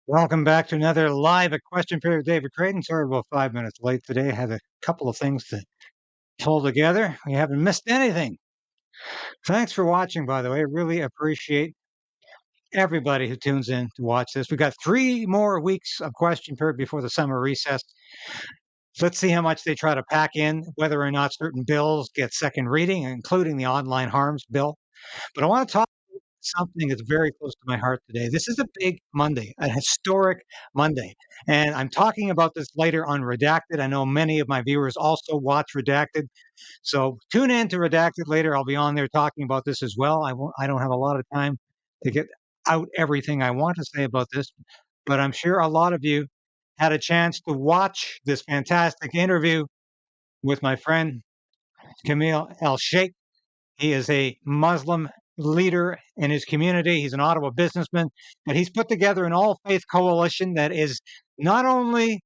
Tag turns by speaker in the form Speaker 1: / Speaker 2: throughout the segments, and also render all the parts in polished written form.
Speaker 1: Welcome back to another live question period with David Krayden. Sorry, about 5 minutes late today. I had a couple of things to pull together. We haven't missed anything. Thanks for watching, by the way. Really appreciate everybody who tunes in to watch this. We've got 3 more weeks of question period before the summer recess. Let's see how much they try to pack in, whether or not certain bills get second reading, including the online harms bill. But I want to talk something that's very close to my heart today. This is a big Monday, a historic Monday. And I'm talking about this later on Redacted. I know many of my viewers also watch Redacted. So tune in to Redacted later. I'll be on there talking about this as well. I don't have a lot of time to get out everything I want to say about this, but I'm sure a lot of you had a chance to watch this fantastic interview with my friend Camille El Sheikh. He is a Muslim leader in his community. He's an Ottawa businessman, but he's put together an all faith coalition that is not only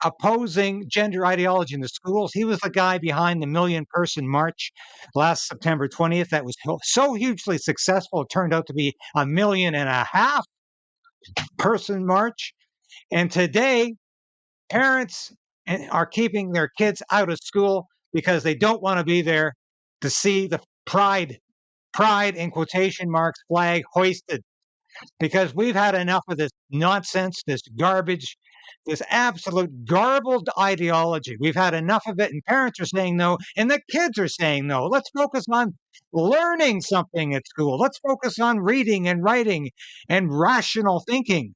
Speaker 1: opposing gender ideology in the schools. He was the guy behind the million-person march last September 20th that was so hugely successful. It turned out to be 1.5 million person march. And today, parents are keeping their kids out of school because they don't want to be there to see the pride in quotation marks flag hoisted, because we've had enough of this nonsense, this garbage, this absolute garbled ideology. We've had enough of it, and parents are saying no, and the kids are saying no. Let's focus on learning something at school. Let's focus on reading and writing and rational thinking.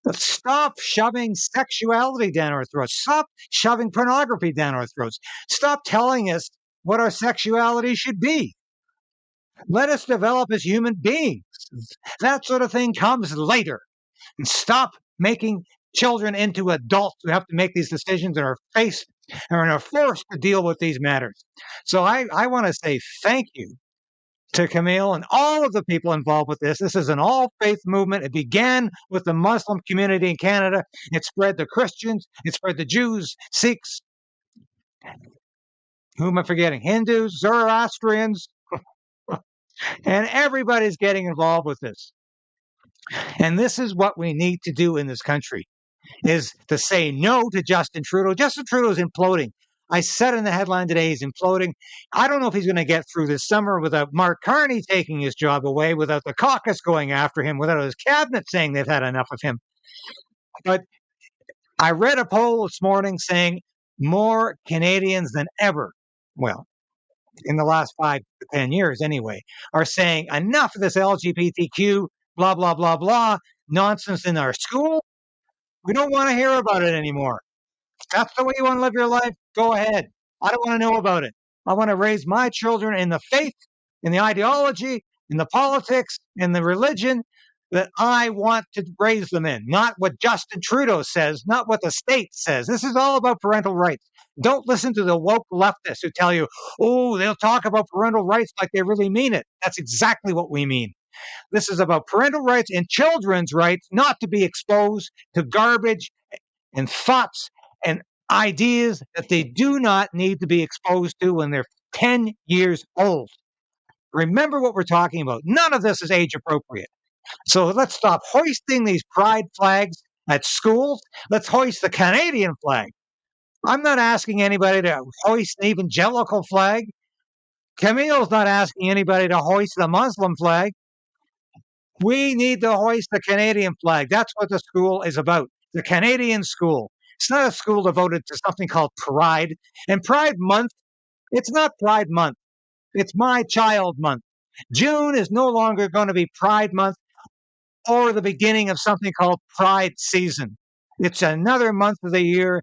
Speaker 1: Let's stop shoving sexuality down our throats. Stop shoving pornography down our throats. Stop telling us what our sexuality should be. Let us develop as human beings. That sort of thing comes later. And stop making children into adults who have to make these decisions and are faced and are forced to deal with these matters. So I want to say thank you to Camille and all of the people involved with this. This is an all-faith movement. It began with the Muslim community in Canada. It spread to Christians. It spread to Jews, Sikhs. Who am I forgetting? Hindus, Zoroastrians, and everybody's getting involved with this. And this is what we need to do in this country, is to say no to Justin Trudeau. Justin Trudeau is imploding. I said in the headline today, he's imploding. I don't know if he's going to get through this summer without Mark Carney taking his job away, without the caucus going after him, without his cabinet saying they've had enough of him. But I read a poll this morning saying more Canadians than ever, well, in the last 5 to 10 years anyway, are saying enough of this LGBTQ, blah, blah, blah, blah, nonsense in our school. We don't want to hear about it anymore. If that's the way you want to live your life, go ahead. I don't want to know about it. I want to raise my children in the faith, in the ideology, in the politics, in the religion that I want to raise them in, not what Justin Trudeau says, not what the state says. This is all about parental rights. Don't listen to the woke leftists who tell you, oh, they'll talk about parental rights like they really mean it. That's exactly what we mean. This is about parental rights and children's rights not to be exposed to garbage and thoughts and ideas that they do not need to be exposed to when they're 10 years old. Remember what we're talking about. None of this is age appropriate. So let's stop hoisting these pride flags at schools. Let's hoist the Canadian flag. I'm not asking anybody to hoist an evangelical flag. Camille's not asking anybody to hoist the Muslim flag. We need to hoist the Canadian flag. That's what the school is about. The Canadian school. It's not a school devoted to something called Pride. And Pride Month, it's not Pride Month. It's My Child Month. June is no longer going to be Pride Month or the beginning of something called Pride Season. It's another month of the year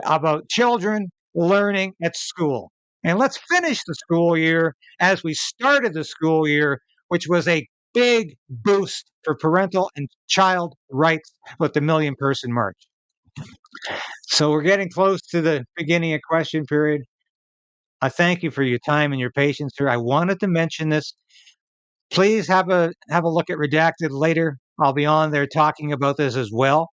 Speaker 1: about children learning at school. And let's finish the school year as we started the school year, which was a big boost for parental and child rights with the million-person march. So we're getting close to the beginning of question period. I thank you for your time and your patience here. I wanted to mention this. Please have a look at Redacted later. I'll be on there talking about this as well.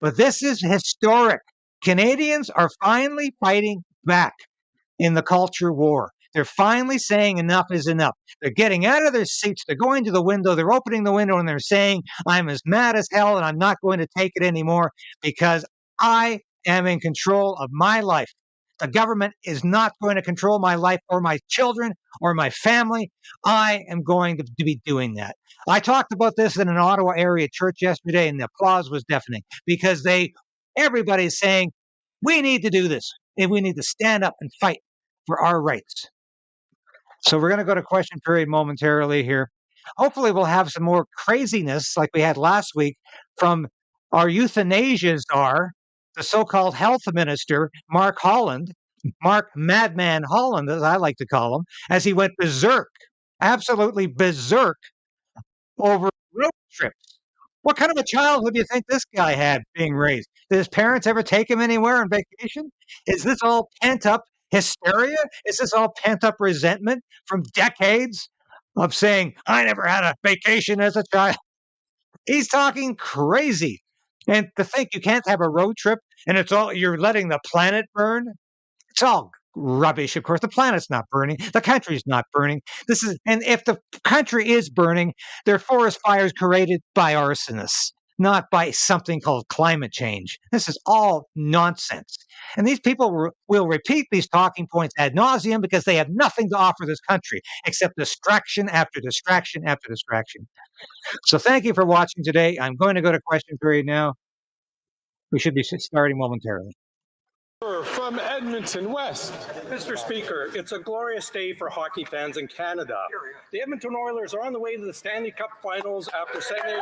Speaker 1: But this is historic. Canadians are finally fighting back in the culture war. They're finally saying enough is enough. They're getting out of their seats. They're going to the window. They're opening the window and they're saying, I'm as mad as hell and I'm not going to take it anymore because I am in control of my life. The government is not going to control my life or my children or my family. I am going to be doing that. I talked about this in an Ottawa area church yesterday, and the applause was deafening because everybody's saying, we need to do this, and we need to stand up and fight for our rights. So we're going to go to question period momentarily here. Hopefully we'll have some more craziness like we had last week from our euthanasia czar, the so-called health minister, Mark Holland, Mark Madman Holland, as I like to call him, as he went berserk, absolutely berserk over road trips. What kind of a childhood do you think this guy had being raised? Did his parents ever take him anywhere on vacation? Is this all pent up hysteria? Is this all pent up resentment from decades of saying, I never had a vacation as a child? He's talking crazy. And to think you can't have a road trip and you're letting the planet burn. It's all rubbish. Of course, the planet's not burning. The country's not burning. And if the country is burning, they're forest fires created by arsonists, not by something called climate change. This is all nonsense. And these people will repeat these talking points ad nauseum because they have nothing to offer this country except distraction after distraction after distraction. So thank you for watching today. I'm going to go to question period now. We should be starting momentarily.
Speaker 2: From Edmonton West.
Speaker 3: Mr. Speaker, it's a glorious day for hockey fans in Canada. The Edmonton Oilers are on the way to the Stanley Cup Finals after sending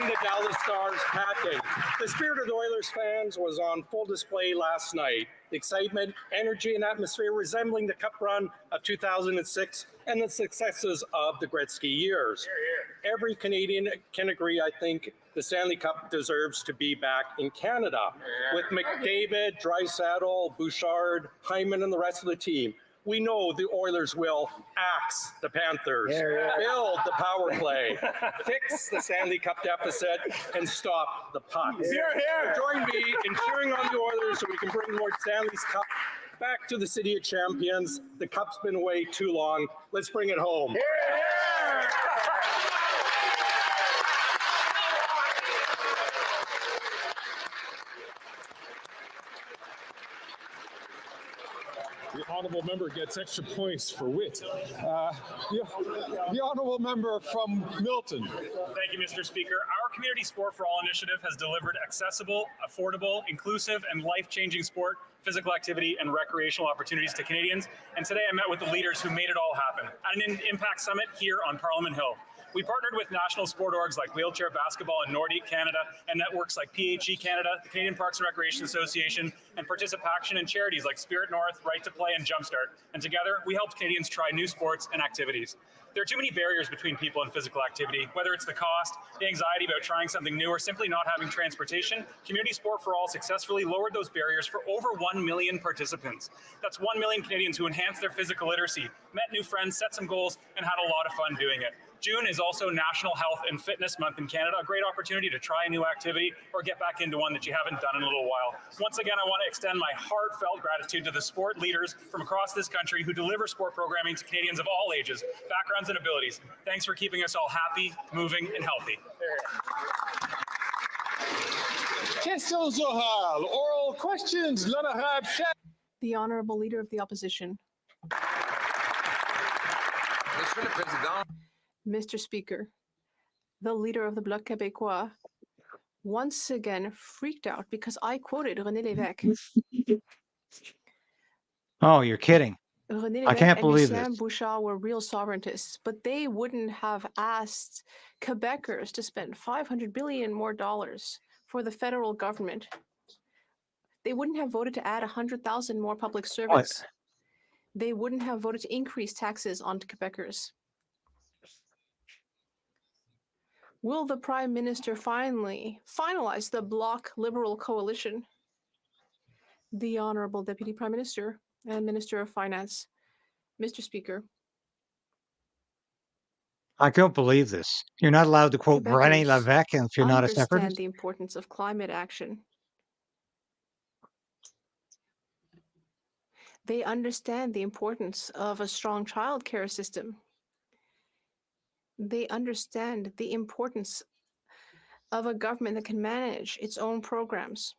Speaker 3: the Dallas Stars packing. The spirit of the Oilers fans was on full display last night. The excitement, energy, and atmosphere resembling the Cup run of 2006 and the successes of the Gretzky years. Every Canadian can agree, I think, the Stanley Cup deserves to be back in Canada. With McDavid, Draisaitl, Bouchard, Hyman, and the rest of the team, we know the Oilers will axe the Panthers, build the power play, fix the Stanley Cup deficit, and stop the pucks. Join me in cheering on the Oilers so we can bring Lord Stanley's Cup back to the City of Champions. The Cup's been away too long. Let's bring it home.
Speaker 2: The honourable member gets extra points for wit. The honourable member from Milton.
Speaker 4: Thank you, Mr. Speaker. Our Community Sport for All initiative has delivered accessible, affordable, inclusive, and life-changing sport, physical activity, and recreational opportunities to Canadians. And today I met with the leaders who made it all happen at an Impact Summit here on Parliament Hill. We partnered with national sport orgs like Wheelchair Basketball and Nordique Canada and networks like PHE Canada, the Canadian Parks and Recreation Association, and participation in charities like Spirit North, Right to Play, and Jumpstart. And together, we helped Canadians try new sports and activities. There are too many barriers between people and physical activity, whether it's the cost, the anxiety about trying something new, or simply not having transportation. Community Sport for All successfully lowered those barriers for over 1 million participants. That's 1 million Canadians who enhanced their physical literacy, met new friends, set some goals, and had a lot of fun doing it. June is also National Health and Fitness Month in Canada, a great opportunity to try a new activity or get back into one that you haven't done in a little while. Once again, I want to extend my heartfelt gratitude to the sport leaders from across this country who deliver sport programming to Canadians of all ages, backgrounds, and abilities. Thanks for keeping us all happy, moving, and healthy.
Speaker 2: Question orale, oral questions, l'honorable chef.
Speaker 5: The Honourable Leader of the Opposition. Mr. Speaker, the Leader of the Bloc Québécois once again freaked out because I quoted René Lévesque.
Speaker 1: Oh, you're kidding.
Speaker 5: René
Speaker 1: I can't
Speaker 5: Lévesque
Speaker 1: believe
Speaker 5: and
Speaker 1: this.
Speaker 5: Lucien Bouchard were real sovereigntists, but they wouldn't have asked Quebecers to spend $500 billion more for the federal government. They wouldn't have voted to add 100,000 more public servants. They wouldn't have voted to increase taxes on Quebecers. Will the Prime Minister finally finalize the Bloc Liberal coalition? The Honourable Deputy Prime Minister and Minister of Finance. Mr. Speaker.
Speaker 1: I don't believe this. You're not allowed to quote René Lévesque if you're not a separatist.
Speaker 5: Understand the importance of climate action. They understand the importance of a strong child care system. They understand the importance of a government that can manage its own programs.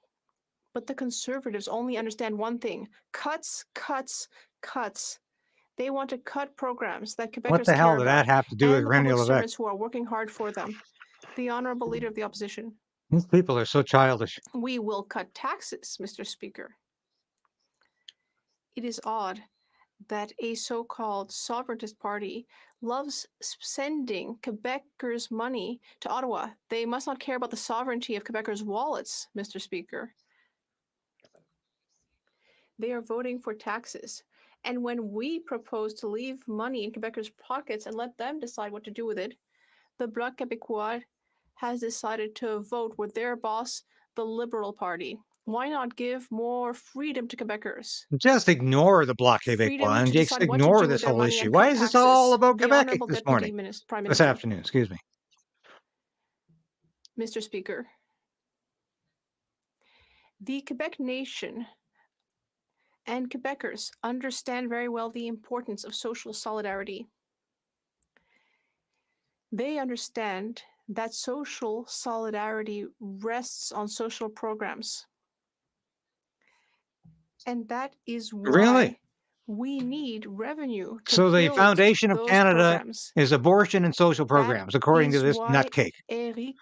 Speaker 5: But the Conservatives only understand one thing: cuts, cuts, cuts. They want to cut programs that
Speaker 1: What
Speaker 5: Quebecers
Speaker 1: the hell
Speaker 5: care
Speaker 1: did
Speaker 5: about
Speaker 1: that have to do with
Speaker 5: and the public
Speaker 1: René Lévesque?
Speaker 5: servants who are working hard for them. The Honourable Leader of the Opposition.
Speaker 1: These people are so childish.
Speaker 5: We will cut taxes, Mr. Speaker. It is odd that a so-called sovereigntist party loves sending Quebecers money to Ottawa. They must not care about the sovereignty of Quebecers' wallets, Mr. Speaker. They are voting for taxes. And when we propose to leave money in Quebecers' pockets and let them decide what to do with it, the Bloc Québécois has decided to vote with their boss, the Liberal Party. Why not give more freedom to Quebecers?
Speaker 1: Just ignore the Bloc
Speaker 5: Freedom
Speaker 1: Québécois and
Speaker 5: to
Speaker 1: just
Speaker 5: decide what to
Speaker 1: ignore
Speaker 5: do
Speaker 1: this
Speaker 5: with their
Speaker 1: whole
Speaker 5: money
Speaker 1: issue.
Speaker 5: and
Speaker 1: Why
Speaker 5: cut
Speaker 1: is this
Speaker 5: taxes.
Speaker 1: all about
Speaker 5: The
Speaker 1: Quebec
Speaker 5: Honourable
Speaker 1: this
Speaker 5: Deputy
Speaker 1: morning?
Speaker 5: Prime
Speaker 1: This
Speaker 5: Minister.
Speaker 1: afternoon, excuse me.
Speaker 5: Mr. Speaker, the Quebec nation and Quebecers understand very well the importance of social solidarity. They understand that social solidarity rests on social programs. And that is why
Speaker 1: Really?
Speaker 5: we need revenue to
Speaker 1: So the
Speaker 5: build
Speaker 1: Foundation of
Speaker 5: those
Speaker 1: Canada
Speaker 5: programs.
Speaker 1: is abortion and social programs, according to
Speaker 5: is
Speaker 1: this
Speaker 5: why
Speaker 1: nutcake.
Speaker 5: Éric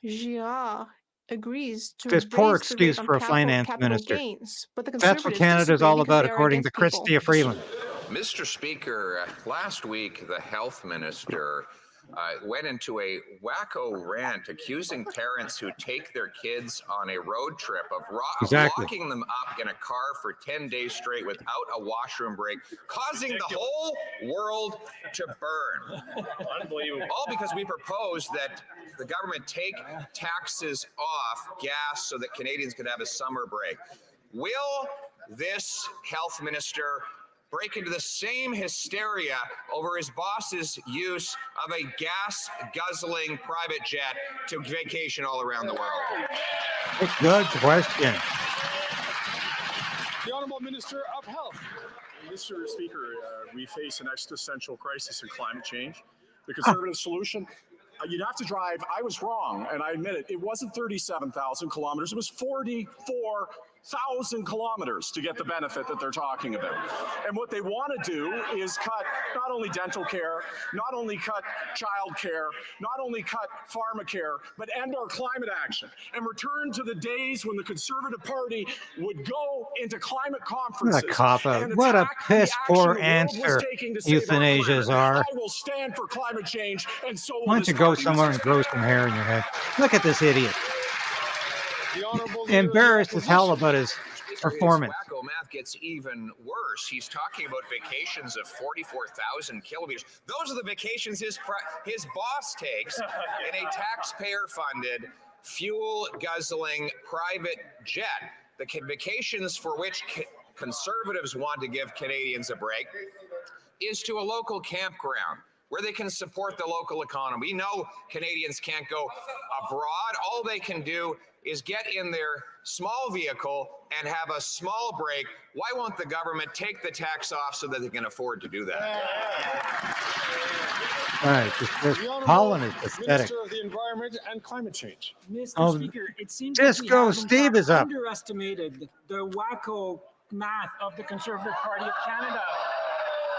Speaker 5: Girard agrees to
Speaker 1: This poor
Speaker 5: raise the rate
Speaker 1: excuse
Speaker 5: on
Speaker 1: for a finance
Speaker 5: capital
Speaker 1: minister.
Speaker 5: gains. But the
Speaker 1: That's what
Speaker 5: Conservatives
Speaker 1: Canada's
Speaker 5: disagree
Speaker 1: all
Speaker 5: because
Speaker 1: about,
Speaker 5: they are
Speaker 1: according to
Speaker 5: against people.
Speaker 1: Chrystia Freeland.
Speaker 6: Mr. Speaker, last week the health minister went into a wacko rant accusing parents who take their kids on a road trip of locking them up in a car for 10 days straight without a washroom break, causing the whole world to burn.
Speaker 4: Unbelievable.
Speaker 6: All because we proposed that the government take taxes off gas so that Canadians could have a summer break. Will this health minister break into the same hysteria over his boss's use of a gas-guzzling private jet to vacation all around the world?
Speaker 1: Good question.
Speaker 2: The Honourable Minister of Health.
Speaker 7: Mr. Speaker, we face an existential crisis in climate change. The Conservative solution, you'd have to drive. I was wrong, and I admit it. It wasn't 37,000 kilometers. It was 44,000 kilometers to get the benefit that they're talking about. And what they want to do is cut not only dental care, not only cut child care, not only cut pharmacare, but end our climate action and return to the days when the Conservative Party would go into climate conferences.
Speaker 1: What a cop-out.
Speaker 7: And
Speaker 1: What a
Speaker 7: attack the
Speaker 1: piss
Speaker 7: action
Speaker 1: poor
Speaker 7: the world was
Speaker 1: answer
Speaker 7: taking to save our
Speaker 1: euthanasias
Speaker 7: planet.
Speaker 1: are.
Speaker 7: I will stand for climate change, and so will
Speaker 1: Why don't
Speaker 7: this
Speaker 1: you go
Speaker 7: party.
Speaker 1: somewhere and grow some hair in your head? Look at this idiot.
Speaker 2: The Honourable Leader of the
Speaker 1: Embarrassed as hell
Speaker 2: Opposition.
Speaker 1: about his performance.
Speaker 6: His wacko math gets even worse. He's talking about vacations of 44,000 kilometers. Those are the vacations his boss takes in a taxpayer-funded, fuel-guzzling private jet. The vacations for which Conservatives want to give Canadians a break is to a local campground where they can support the local economy. We know Canadians can't go abroad. All they can do is get in their small vehicle and have a small break. Why won't the government take the tax off so that they can afford to do that?
Speaker 1: All right, this Holland is pathetic.
Speaker 2: Minister of the Environment and Climate Change.
Speaker 8: Mr. Speaker, it seems
Speaker 1: Disco
Speaker 8: that we have, in
Speaker 1: Steve
Speaker 8: fact,
Speaker 1: is up.
Speaker 8: underestimated the wacko math of the Conservative Party of Canada.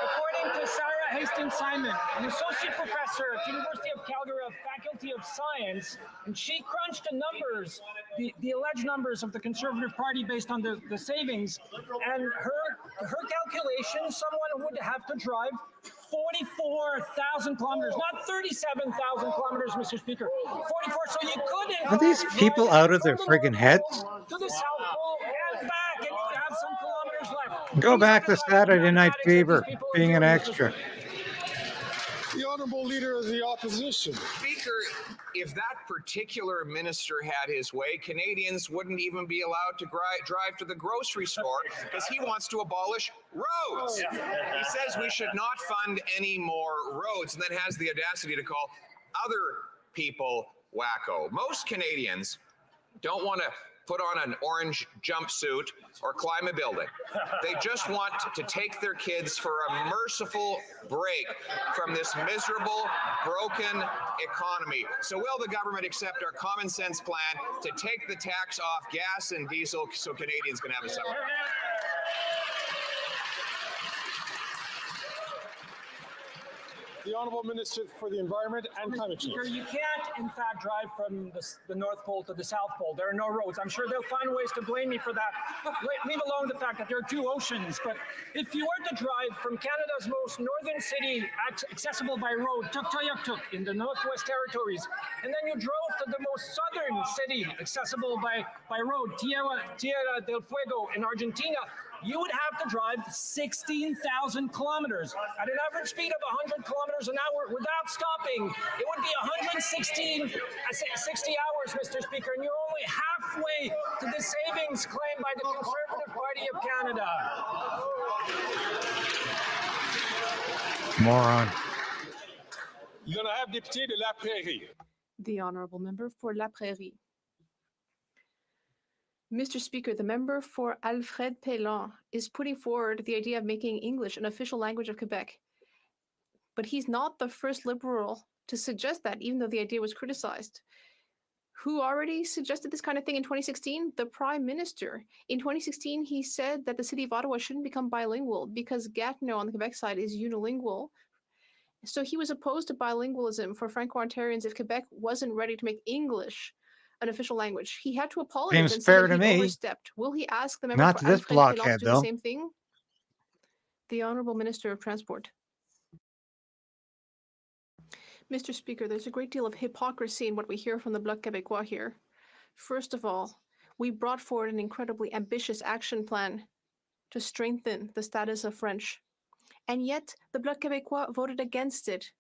Speaker 8: According to Sarah Hastings-Simon, an associate professor at the University of Calgary of Faculty of Science, and she crunched the numbers, the alleged numbers of the Conservative Party based on the savings, and her calculation, someone would have to drive 44,000 kilometers, not 37,000 kilometers, Mr. Speaker. 44, so you could.
Speaker 1: Are these people out of their friggin' heads?
Speaker 8: To the South Pole and back, and you would have some kilometers left.
Speaker 1: Go back to Saturday Night Fever, being an extra.
Speaker 2: The Honourable Leader of the Opposition.
Speaker 6: Speaker, if that particular minister had his way, Canadians wouldn't even be allowed to drive to the grocery store because he wants to abolish roads. He says we should not fund any more roads and then has the audacity to call other people wacko. Most Canadians don't want to put on an orange jumpsuit or climb a building. They just want to take their kids for a merciful break from this miserable, broken economy. So will the government accept our common sense plan to take the tax off gas and diesel so Canadians can have a summer?
Speaker 2: The Honourable Minister for the Environment and Climate Change.
Speaker 8: You can't, in fact, drive from the North Pole to the South Pole. There are no roads. I'm sure they'll find ways to blame me for that. Leave alone the fact that there are two oceans. But if you were to drive from Canada's most northern city, accessible by road, Tuktoyaktuk in the Northwest Territories, and then you drove to the most southern city, accessible by road, Tierra del Fuego in Argentina, you would have to drive 16,000 kilometers at an average speed of 100 kilometers an hour without stopping. It would be 60 hours, Mr. Speaker, and you're only halfway to the savings claimed by the Conservative Party of Canada.
Speaker 1: Moron.
Speaker 2: L'honorable député de La Prairie.
Speaker 5: The honourable member for La Prairie. Mr. Speaker, the member for Alfred Pellan is putting forward the idea of making English an official language of Quebec. But he's not the first Liberal to suggest that, even though the idea was criticized. Who already suggested this kind of thing in 2016? The Prime Minister. In 2016, he said that the city of Ottawa shouldn't become bilingual because Gatineau on the Quebec side is unilingual. So he was opposed to bilingualism for Franco-Ontarians if Quebec wasn't ready to make English an official language. He had to apologize
Speaker 1: Seems
Speaker 5: and say
Speaker 1: fair
Speaker 5: that
Speaker 1: to
Speaker 5: he
Speaker 1: me.
Speaker 5: overstepped. Will he ask the member
Speaker 1: Not
Speaker 5: for
Speaker 1: to this
Speaker 5: Alfred Pellan
Speaker 1: blockhead,
Speaker 5: to do
Speaker 1: though.
Speaker 5: the same thing? The Honourable Minister of Transport. Mr. Speaker, there's a great deal of hypocrisy in what we hear from the Bloc Québécois here. First of all, we brought forward an incredibly ambitious action plan to strengthen the status of French. And yet, the Bloc Québécois voted against it.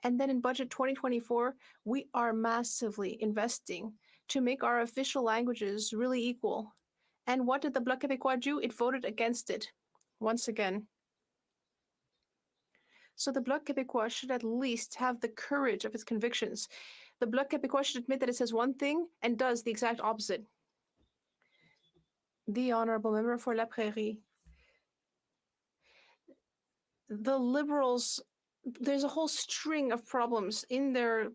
Speaker 5: And then in Budget 2024, we are massively investing to make our official languages really equal. And what did the Bloc Québécois do? It voted against it, once again. So the Bloc Québécois should at least have the courage of its convictions. The Bloc Québécois should admit that it says one thing and does the exact opposite. The honourable member for La Prairie. The Liberals, there's a whole string of problems in their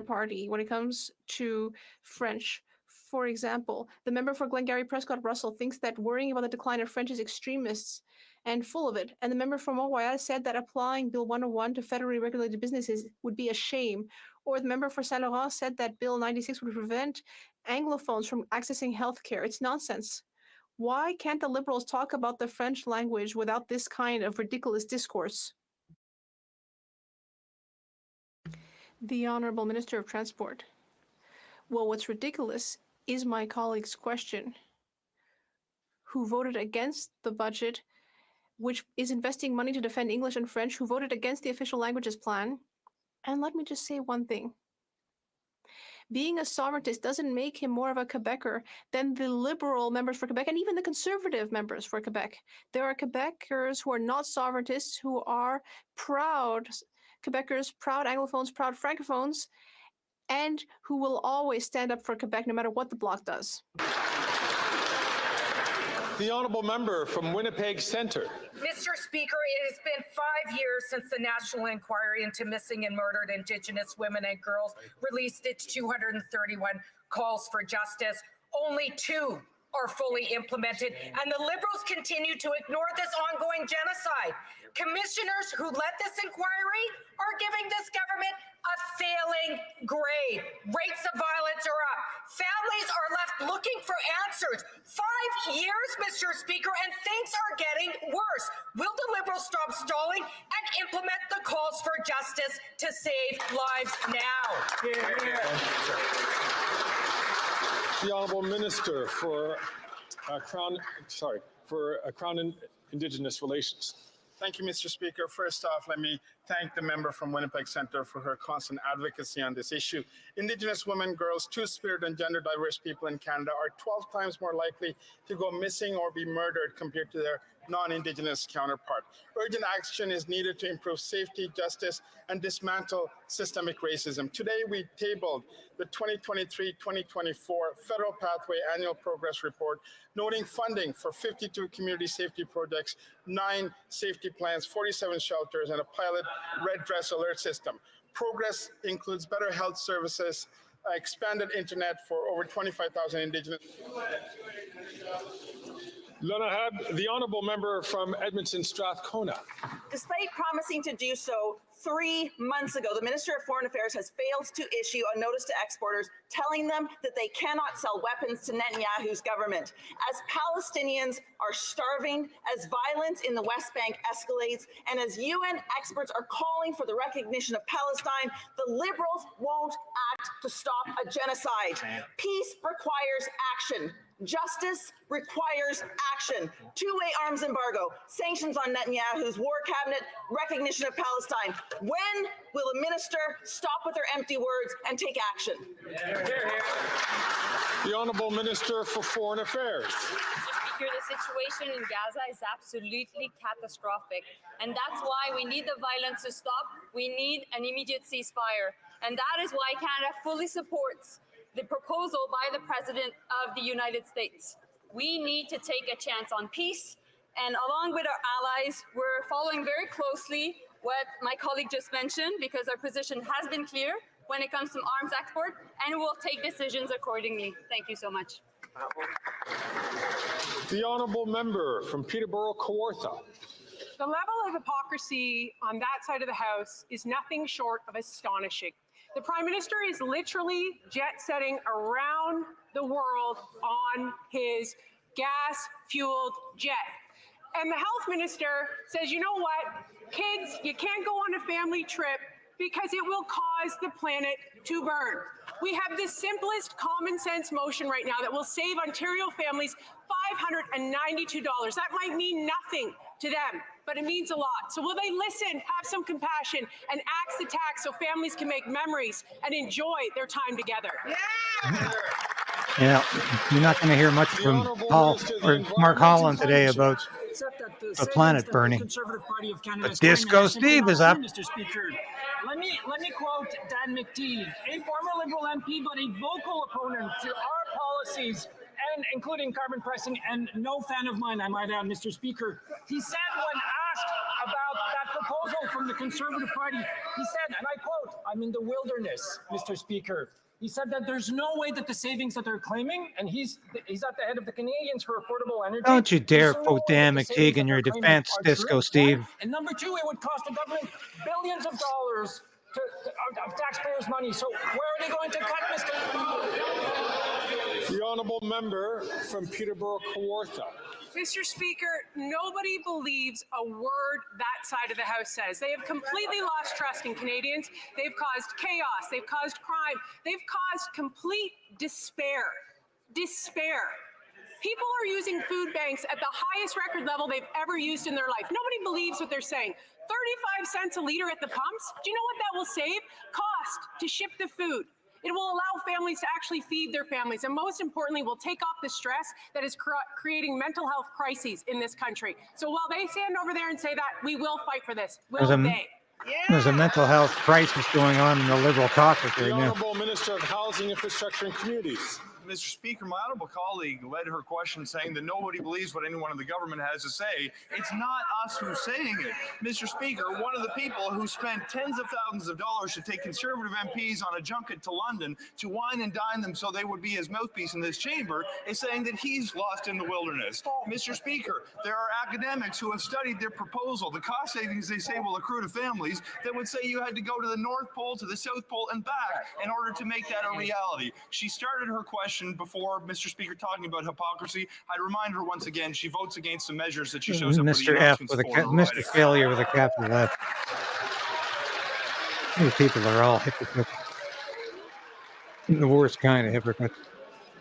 Speaker 5: party when it comes to French. For example, the member for Glengarry Prescott Russell thinks that worrying about the decline of French is extremists and full of it. And the member from Mont-Royal said that applying Bill 101 to federally regulated businesses would be a shame. Or the member for Saint-Laurent said that Bill 96 would prevent Anglophones from accessing healthcare. It's nonsense. Why can't the Liberals talk about the French language without this kind of ridiculous discourse? The Honourable Minister of Transport. Well, what's ridiculous is my colleague's question, who voted against the budget, which is investing money to defend English and French, who voted against the official languages plan. And let me just say one thing. Being a sovereigntist doesn't make him more of a Quebecer than the Liberal members for Quebec and even the Conservative members for Quebec. There are Quebecers who are not sovereigntists, who are proud Quebecers, proud Anglophones, proud Francophones, and who will always stand up for Quebec no matter what the Bloc does.
Speaker 2: The honourable member from Winnipeg Centre.
Speaker 9: Mr. Speaker, it has been 5 years since the National Inquiry into Missing and Murdered Indigenous Women and Girls released its 231 calls for justice. Only 2 are fully implemented, and the Liberals continue to ignore this ongoing genocide. Commissioners who led this inquiry are giving this government a failing grade. Rates of violence are up. Families are left looking for answers. 5 years, Mr. Speaker, and things are getting worse. Will the Liberals stop stalling and implement the calls for justice to save lives now?
Speaker 2: The honourable minister for Crown Indigenous Relations.
Speaker 10: Thank you, Mr. Speaker. First off, let me thank the member from Winnipeg Centre for her constant advocacy on this issue. Indigenous women, girls, two-spirit and gender diverse people in Canada are 12 times more likely to go missing or be murdered compared to their non-Indigenous counterpart. Urgent action is needed to improve safety, justice, and dismantle systemic racism. Today, we tabled the 2023-2024 Federal Pathway Annual Progress Report, noting funding for 52 community safety projects, 9 safety plans, 47 shelters, and a pilot red dress alert system. Progress includes better health services, expanded internet for over 25,000 Indigenous.
Speaker 2: The honourable member from Edmonton Strathcona.
Speaker 11: Despite promising to do so 3 months ago, the Minister of Foreign Affairs has failed to issue a notice to exporters telling them that they cannot sell weapons to Netanyahu's government. As Palestinians are starving, as violence in the West Bank escalates, and as UN experts are calling for the recognition of Palestine, the Liberals won't act to stop a genocide. Peace requires action. Justice requires action. Two-way arms embargo, sanctions on Netanyahu's war cabinet, recognition of Palestine. When will a minister stop with their empty words and take action?
Speaker 2: The Honourable Minister for Foreign Affairs.
Speaker 12: Speaker, the situation in Gaza is absolutely catastrophic. And that's why we need the violence to stop. We need an immediate ceasefire. And that is why Canada fully supports the proposal by the President of the United States. We need to take a chance on peace. And along with our allies, we're following very closely what my colleague just mentioned, because our position has been clear when it comes to arms export, and we'll take decisions accordingly. Thank you so much.
Speaker 2: The honourable member from Peterborough Kawartha.
Speaker 13: The level of hypocrisy on that side of the House is nothing short of astonishing. The Prime Minister is literally jet-setting around the world on his gas-fueled jet. And the Health Minister says, you know what, kids, you can't go on a family trip because it will cause the planet to burn. We have the simplest common sense motion right now that will save Ontario families $592. That might mean nothing to them, but it means a lot. So will they listen, have some compassion, and axe the tax so families can make memories and enjoy their time together?
Speaker 1: Yeah, you're not going to hear much from Paul or Mark Holland today about the planet burning. But Disco Steve is up.
Speaker 8: Mr. Speaker, let me quote Dan McTeague, a former Liberal MP, but a vocal opponent to our policies, and including carbon pricing, and no fan of mine, I might add, Mr. Speaker. He said when asked about that proposal from the Conservative Party, he said, and I quote, "I'm in the wilderness, Mr. Speaker." He said that there's no way that the savings that they're claiming, and he's at the head of the Canadians for Affordable Energy.
Speaker 1: Don't you dare quote Dan McTeague in your defense, Disco Steve.
Speaker 8: And number two, it would cost the government billions of dollars of taxpayers' money. So where are they going to cut, Mr.
Speaker 2: The honourable member from Peterborough Kawartha.
Speaker 13: Mr. Speaker, nobody believes a word that side of the House says. They have completely lost trust in Canadians. They've caused chaos. They've caused crime. They've caused complete despair. Despair. People are using food banks at the highest record level they've ever used in their life. Nobody believes what they're saying. 35 cents a litre at the pumps. Do you know what that will save? Cost to ship the food. It will allow families to actually feed their families. And most importantly, will take off the stress that is creating mental health crises in this country. So while they stand over there and say that, we will fight for this. Will they?
Speaker 1: There's a mental health crisis going on in the Liberal caucus right now.
Speaker 2: The Honourable Minister of Housing, Infrastructure and Communities.
Speaker 14: Mr. Speaker, my honourable colleague led her question saying that nobody believes what anyone in the government has to say. It's not us who's saying it. Mr. Speaker, one of the people who spent tens of thousands of dollars to take Conservative MPs on a junket to London to wine and dine them so they would be his mouthpiece in this chamber is saying that he's lost in the wilderness. Mr. Speaker, there are academics who have studied their proposal, the cost savings they say will accrue to families, that would say you had to go to the North Pole, to the South Pole, and back in order to make that a reality. She started her question before, Mr. Speaker, talking about hypocrisy. I'd remind her once again, she votes against the measures that she shows up with the
Speaker 1: Mr. F with Mr. Failure with a capital F. These people are all hypocrites. The worst kind of hypocrites.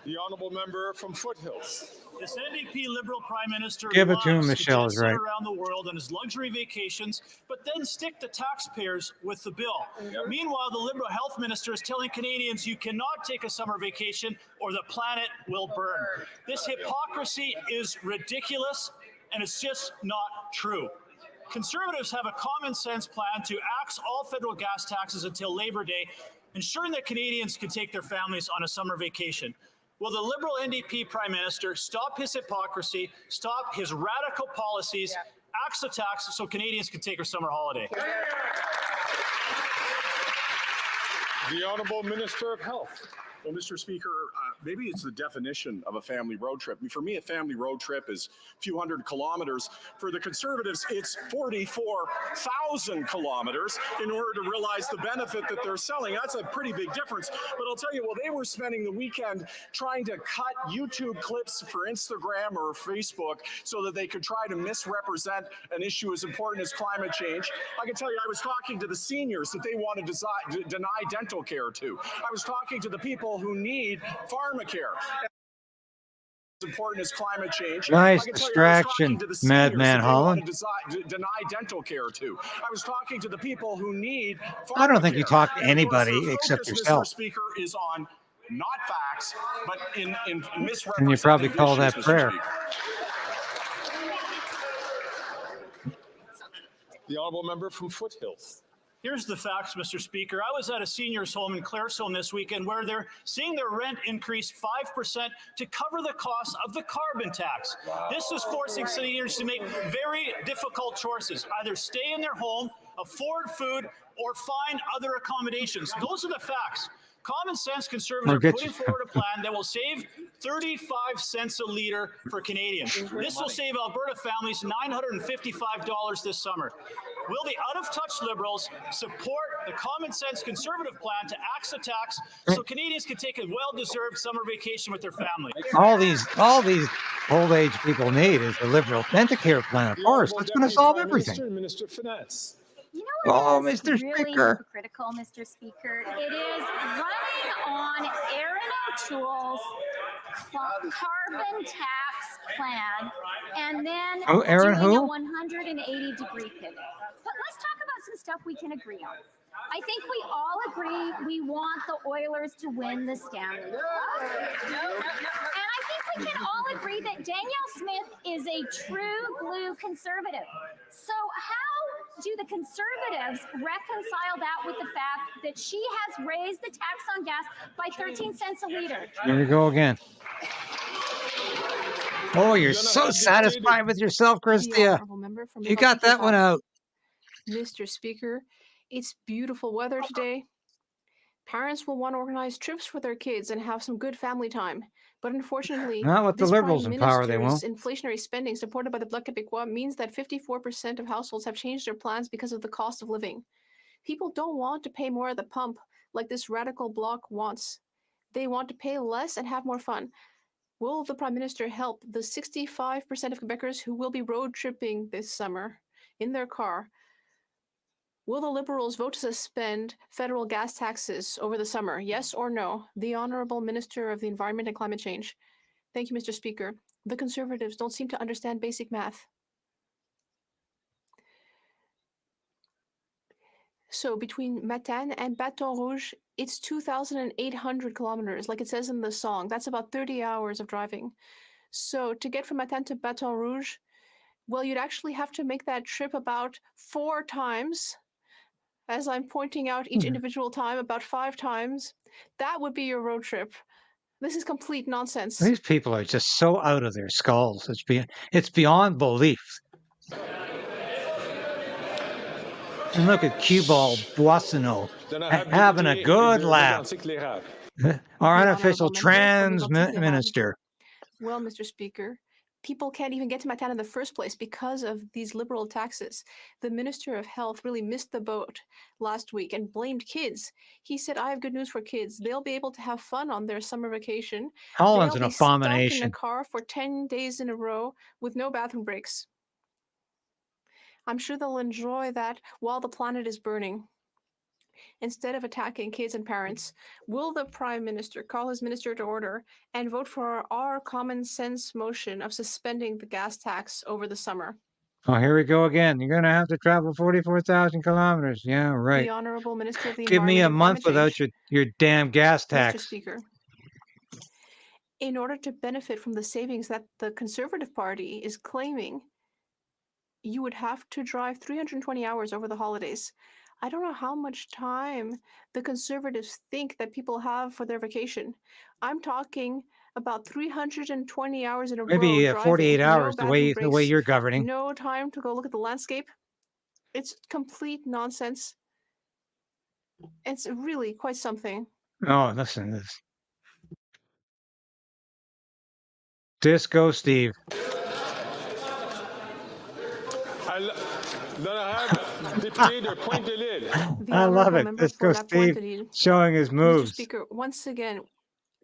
Speaker 2: The honourable member from Foothills.
Speaker 15: This NDP Liberal Prime Minister
Speaker 1: Give it to him,
Speaker 15: loves
Speaker 1: Michelle is
Speaker 15: jet set
Speaker 1: right.
Speaker 15: around the world on his luxury vacations, but then stick the taxpayers with the bill. Meanwhile, the Liberal Health Minister is telling Canadians you cannot take a summer vacation or the planet will burn. This hypocrisy is ridiculous. and it's just not true. Conservatives have a common sense plan to axe all federal gas taxes until Labor Day, ensuring that Canadians can take their families on a summer vacation. Will the Liberal NDP Prime Minister stop his hypocrisy, stop his radical policies, axe the tax so Canadians can take their summer holiday?
Speaker 2: The Honourable Minister of Health.
Speaker 7: Well, Mr. Speaker, maybe it's the definition of a family road trip. For me, a family road trip is a few hundred kilometers. For the Conservatives, it's 44,000 kilometers in order to realize the benefit that they're selling. That's a pretty big difference. But I'll tell you, well, they were spending the weekend trying to cut YouTube clips for Instagram or Facebook so that they could try to misrepresent an issue as important as climate change. I can tell you, I was talking to the seniors that they want to deny dental care to. I was talking to the people who need pharmacare. As important as climate change.
Speaker 1: Nice distraction, Madman Holland.
Speaker 7: Deny dental care to. I was talking to the people who need pharmacare.
Speaker 1: I don't think you talk to anybody except yourself.
Speaker 7: Mr. Speaker, is on not facts, but in misrepresenting.
Speaker 1: And you probably call that prayer.
Speaker 2: The Honourable Member from Foothills.
Speaker 15: Here's the facts, Mr. Speaker. I was at a seniors' home in Claresholm this weekend where they're seeing their rent increase 5% to cover the cost of the carbon tax. Wow. This is forcing seniors to make very difficult choices, either stay in their home, afford food, or find other accommodations. Those are the facts. Common sense Conservatives are putting forward a plan that will save 35 cents a litre for Canadians. This will save Alberta families $955 this summer. Will the out-of-touch Liberals support the common sense Conservative plan to axe the tax so Canadians can take a well-deserved summer vacation with their family?
Speaker 1: All these old age people need is a Liberal dental care plan. Of course, that's going to solve everything.
Speaker 2: Minister of Finance.
Speaker 16: You know what is
Speaker 1: Mr.
Speaker 16: really
Speaker 1: Speaker.
Speaker 16: hypocritical, Mr. Speaker? It is running on Aaron O'Toole's carbon tax plan and then
Speaker 1: Aaron
Speaker 16: doing
Speaker 1: who?
Speaker 16: a 180-degree pivot. But let's talk about some stuff we can agree on. I think we all agree we want the Oilers to win the Stanley Cup. And I think we can all agree that Danielle Smith is a true blue conservative. So how do the Conservatives reconcile that with the fact that she has raised the tax on gas by 13 cents a liter?
Speaker 1: Here we go again. Oh, you're so satisfied with yourself, Christia. You got that one out.
Speaker 5: Mr. Speaker, it's beautiful weather today. Parents will want to organize trips for their kids and have some good family time. But unfortunately,
Speaker 1: Not with the
Speaker 5: this
Speaker 1: Liberals
Speaker 5: Prime
Speaker 1: in power, they
Speaker 5: Minister's
Speaker 1: won't.
Speaker 5: inflationary spending supported by the Bloc Québécois means that 54% of households have changed their plans because of the cost of living. People don't want to pay more at the pump like this radical bloc wants. They want to pay less and have more fun. Will the Prime Minister help the 65% of Quebecers who will be road tripping this summer in their car? Will the Liberals vote to suspend federal gas taxes over the summer? Yes or no? The Honourable Minister of the Environment and Climate Change. Thank you, Mr. Speaker. The Conservatives don't seem to understand basic math. So between Matane and Baton Rouge, it's 2,800 kilometers, like it says in the song. That's about 30 hours of driving. So to get from Matane to Baton Rouge, well, you'd actually have to make that trip about 4 times. As I'm pointing out each individual time, about 5 times. That would be your road trip. This is complete nonsense.
Speaker 1: These people are just so out of their skulls. It's beyond belief. And look at Cubal Boissonneau having a good laugh. Our unofficial trans minister.
Speaker 5: Well, Mr. Speaker, people can't even get to Matane in the first place because of these liberal taxes. The Minister of Health really missed the boat last week and blamed kids. He said, I have good news for kids. They'll be able to have fun on their summer vacation.
Speaker 1: Holland's an
Speaker 5: They'll be stuck
Speaker 1: abomination.
Speaker 5: in a car for 10 days in a row with no bathroom breaks. I'm sure they'll enjoy that while the planet is burning. Instead of attacking kids and parents, will the Prime Minister call his minister to order and vote for our common sense motion of suspending the gas tax over the summer?
Speaker 1: Oh, here we go again. You're going to have to travel 44,000 kilometers. Yeah, right.
Speaker 5: The Honourable Minister of the
Speaker 1: Give me
Speaker 5: Environment
Speaker 1: a
Speaker 5: and
Speaker 1: month
Speaker 5: Climate
Speaker 1: without
Speaker 5: Change.
Speaker 1: your damn gas
Speaker 5: Mr.
Speaker 1: tax.
Speaker 5: Speaker, in order to benefit from the savings that the Conservative Party is claiming, you would have to drive 320 hours over the holidays. I don't know how much time the Conservatives think that people have for their vacation. I'm talking about 320 hours in a row
Speaker 1: Maybe
Speaker 5: driving,
Speaker 1: 48
Speaker 5: no
Speaker 1: hours, the
Speaker 5: bathroom
Speaker 1: way
Speaker 5: breaks,
Speaker 1: you're governing.
Speaker 5: no time to go look at the landscape. It's complete nonsense. It's really quite something.
Speaker 1: Oh, listen to this. Disco Steve. I love it. Disco Steve showing his
Speaker 5: Mr.
Speaker 1: moves.
Speaker 5: Speaker, once again,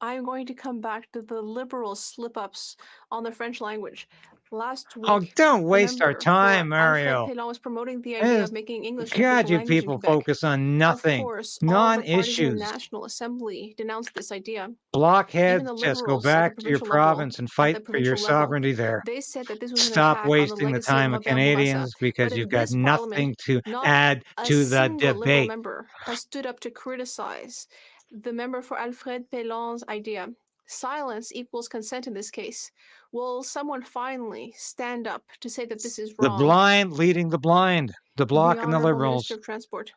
Speaker 5: I'm going to come back to the Liberals' slip-ups on the French language. Last week,
Speaker 1: Oh, don't
Speaker 5: the
Speaker 1: waste our
Speaker 5: member
Speaker 1: time,
Speaker 5: for Alfred
Speaker 1: Mario.
Speaker 5: Pélan was promoting the idea
Speaker 1: Yes.
Speaker 5: of making English an
Speaker 1: God,
Speaker 5: official
Speaker 1: you
Speaker 5: language in
Speaker 1: people
Speaker 5: Quebec.
Speaker 1: focus on
Speaker 5: Of
Speaker 1: nothing.
Speaker 5: course, all the parties in the
Speaker 1: Non-issues.
Speaker 5: National Assembly denounced this idea. Even
Speaker 1: Blockheads,
Speaker 5: the
Speaker 1: just go
Speaker 5: Liberals at the
Speaker 1: back to your
Speaker 5: provincial level,
Speaker 1: province and fight for your
Speaker 5: provincial level,
Speaker 1: sovereignty there.
Speaker 5: they said that this was an
Speaker 1: Stop
Speaker 5: attack on the
Speaker 1: wasting the
Speaker 5: legacy
Speaker 1: time
Speaker 5: of
Speaker 1: of
Speaker 5: Robert Bourassa.
Speaker 1: Canadians because
Speaker 5: But in
Speaker 1: you've got
Speaker 5: this parliament,
Speaker 1: nothing to
Speaker 5: not
Speaker 1: add
Speaker 5: a
Speaker 1: to the
Speaker 5: single Liberal
Speaker 1: debate.
Speaker 5: member has stood up to criticize the member for Alfred Pélan's idea. Silence equals consent in this case. Will someone finally stand up to say that this is
Speaker 1: The
Speaker 5: wrong?
Speaker 1: blind leading the blind. The Bloc and the
Speaker 5: Honourable
Speaker 1: Liberals.
Speaker 5: Minister of Transport.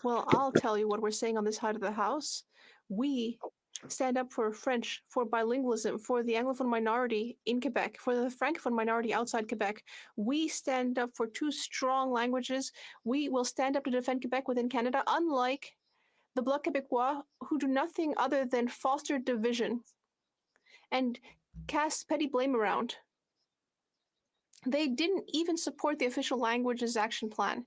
Speaker 5: Well, I'll tell you what we're saying on this side of the House. We stand up for French, for bilingualism, for the Anglophone minority in Quebec, for the Francophone minority outside Quebec. We stand up for two strong languages. We will stand up to defend Quebec within Canada, unlike the Bloc Québécois, who do nothing other than foster division and cast petty blame around. They didn't even support the official languages action plan.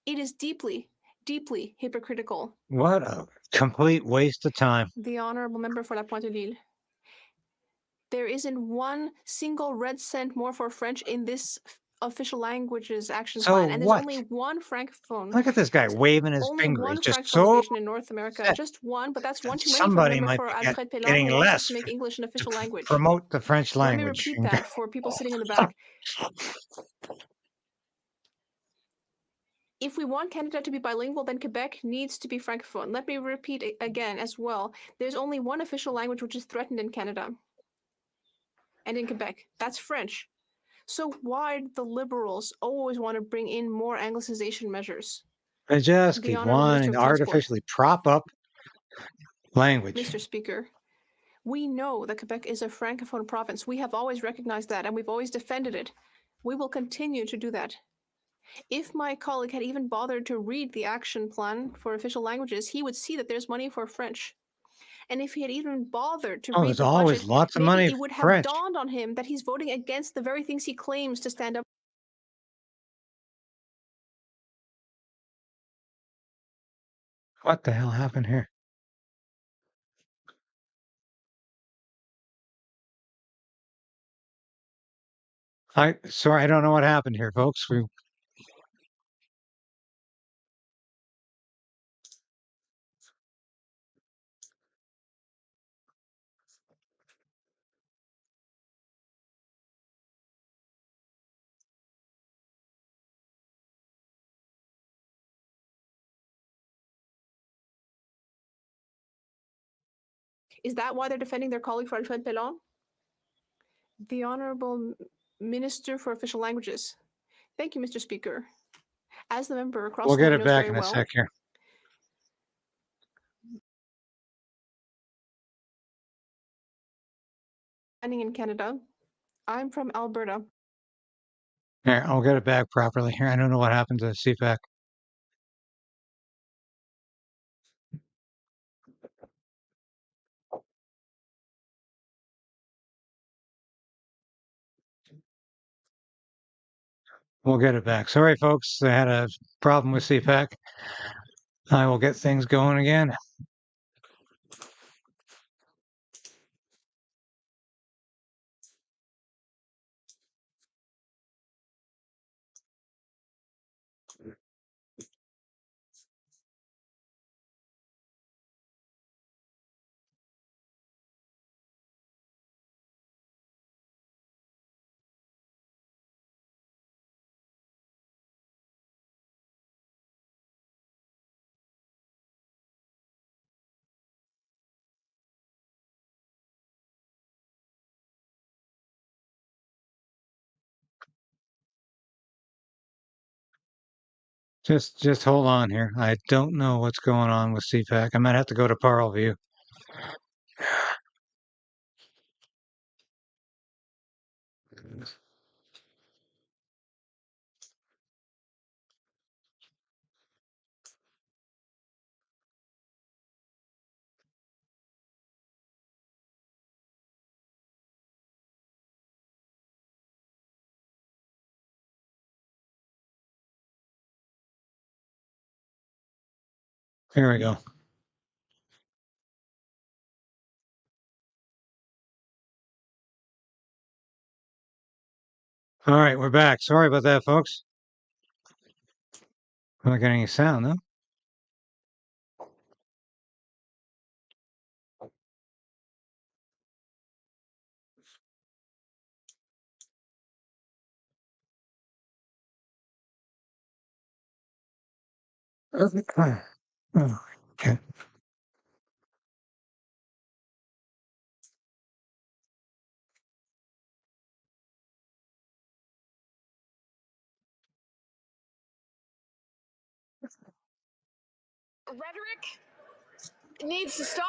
Speaker 5: It is deeply, deeply hypocritical.
Speaker 1: What a complete waste of time.
Speaker 5: The honourable member for La Pointe-de-L'Île. There isn't one single red cent more for French in this official languages action
Speaker 1: So
Speaker 5: plan, and there's
Speaker 1: what?
Speaker 5: only one francophone.
Speaker 1: Look at this guy waving his
Speaker 5: Only
Speaker 1: finger.
Speaker 5: one
Speaker 1: He's just
Speaker 5: francophone
Speaker 1: so
Speaker 5: location in North America.
Speaker 1: upset.
Speaker 5: Just one, but that's one
Speaker 1: that
Speaker 5: too many for the
Speaker 1: somebody
Speaker 5: member
Speaker 1: might
Speaker 5: for
Speaker 1: be
Speaker 5: Alfred Pélan,
Speaker 1: getting
Speaker 5: who wants us
Speaker 1: less
Speaker 5: to make English an official language.
Speaker 1: promote the French
Speaker 5: Let me
Speaker 1: language.
Speaker 5: repeat that for people sitting in the back. If we want Canada to be bilingual, then Quebec needs to be francophone. Let me repeat it again as well. There's only one official language which is threatened in Canada and in Quebec. That's French. So why do the Liberals always want to bring in more Anglicization measures?
Speaker 1: They just
Speaker 5: The
Speaker 1: keep
Speaker 5: Honourable Minister
Speaker 1: wanting
Speaker 5: of
Speaker 1: to
Speaker 5: Transport.
Speaker 1: artificially prop up language.
Speaker 5: Mr. Speaker, we know that Quebec is a francophone province. We have always recognized that, and we've always defended it. We will continue to do that. If my colleague had even bothered to read the action plan for official languages, he would see that there's money for French. And if he had even bothered to read
Speaker 1: there's
Speaker 5: the
Speaker 1: always
Speaker 5: budget,
Speaker 1: lots of
Speaker 5: maybe
Speaker 1: money
Speaker 5: it
Speaker 1: for
Speaker 5: would have
Speaker 1: French.
Speaker 5: dawned on him that he's voting against the very things he claims to stand up.
Speaker 1: What the hell happened here? Sorry, I don't know what happened here, folks.
Speaker 5: Is that why they're defending their colleague for Alfred Pélan? The Honourable Minister for Official Languages. Thank you, Mr. Speaker. As the member across
Speaker 1: We'll
Speaker 5: from
Speaker 1: get
Speaker 5: me
Speaker 1: it
Speaker 5: knows
Speaker 1: back
Speaker 5: very
Speaker 1: in a
Speaker 5: well,
Speaker 1: sec here.
Speaker 5: standing in Canada, I'm from Alberta.
Speaker 1: Here, I'll get it back properly here. I don't know what happened to the CPAC. We'll get it back. Sorry, folks. I had a problem with CPAC. I will get things going again. Just hold on here. I don't know what's going on with CPAC. I might have to go to Parleview. Here we go. All right, we're back. Sorry about that, folks. I'm not getting any sound, though. Oh, okay.
Speaker 17: Rhetoric needs to stop.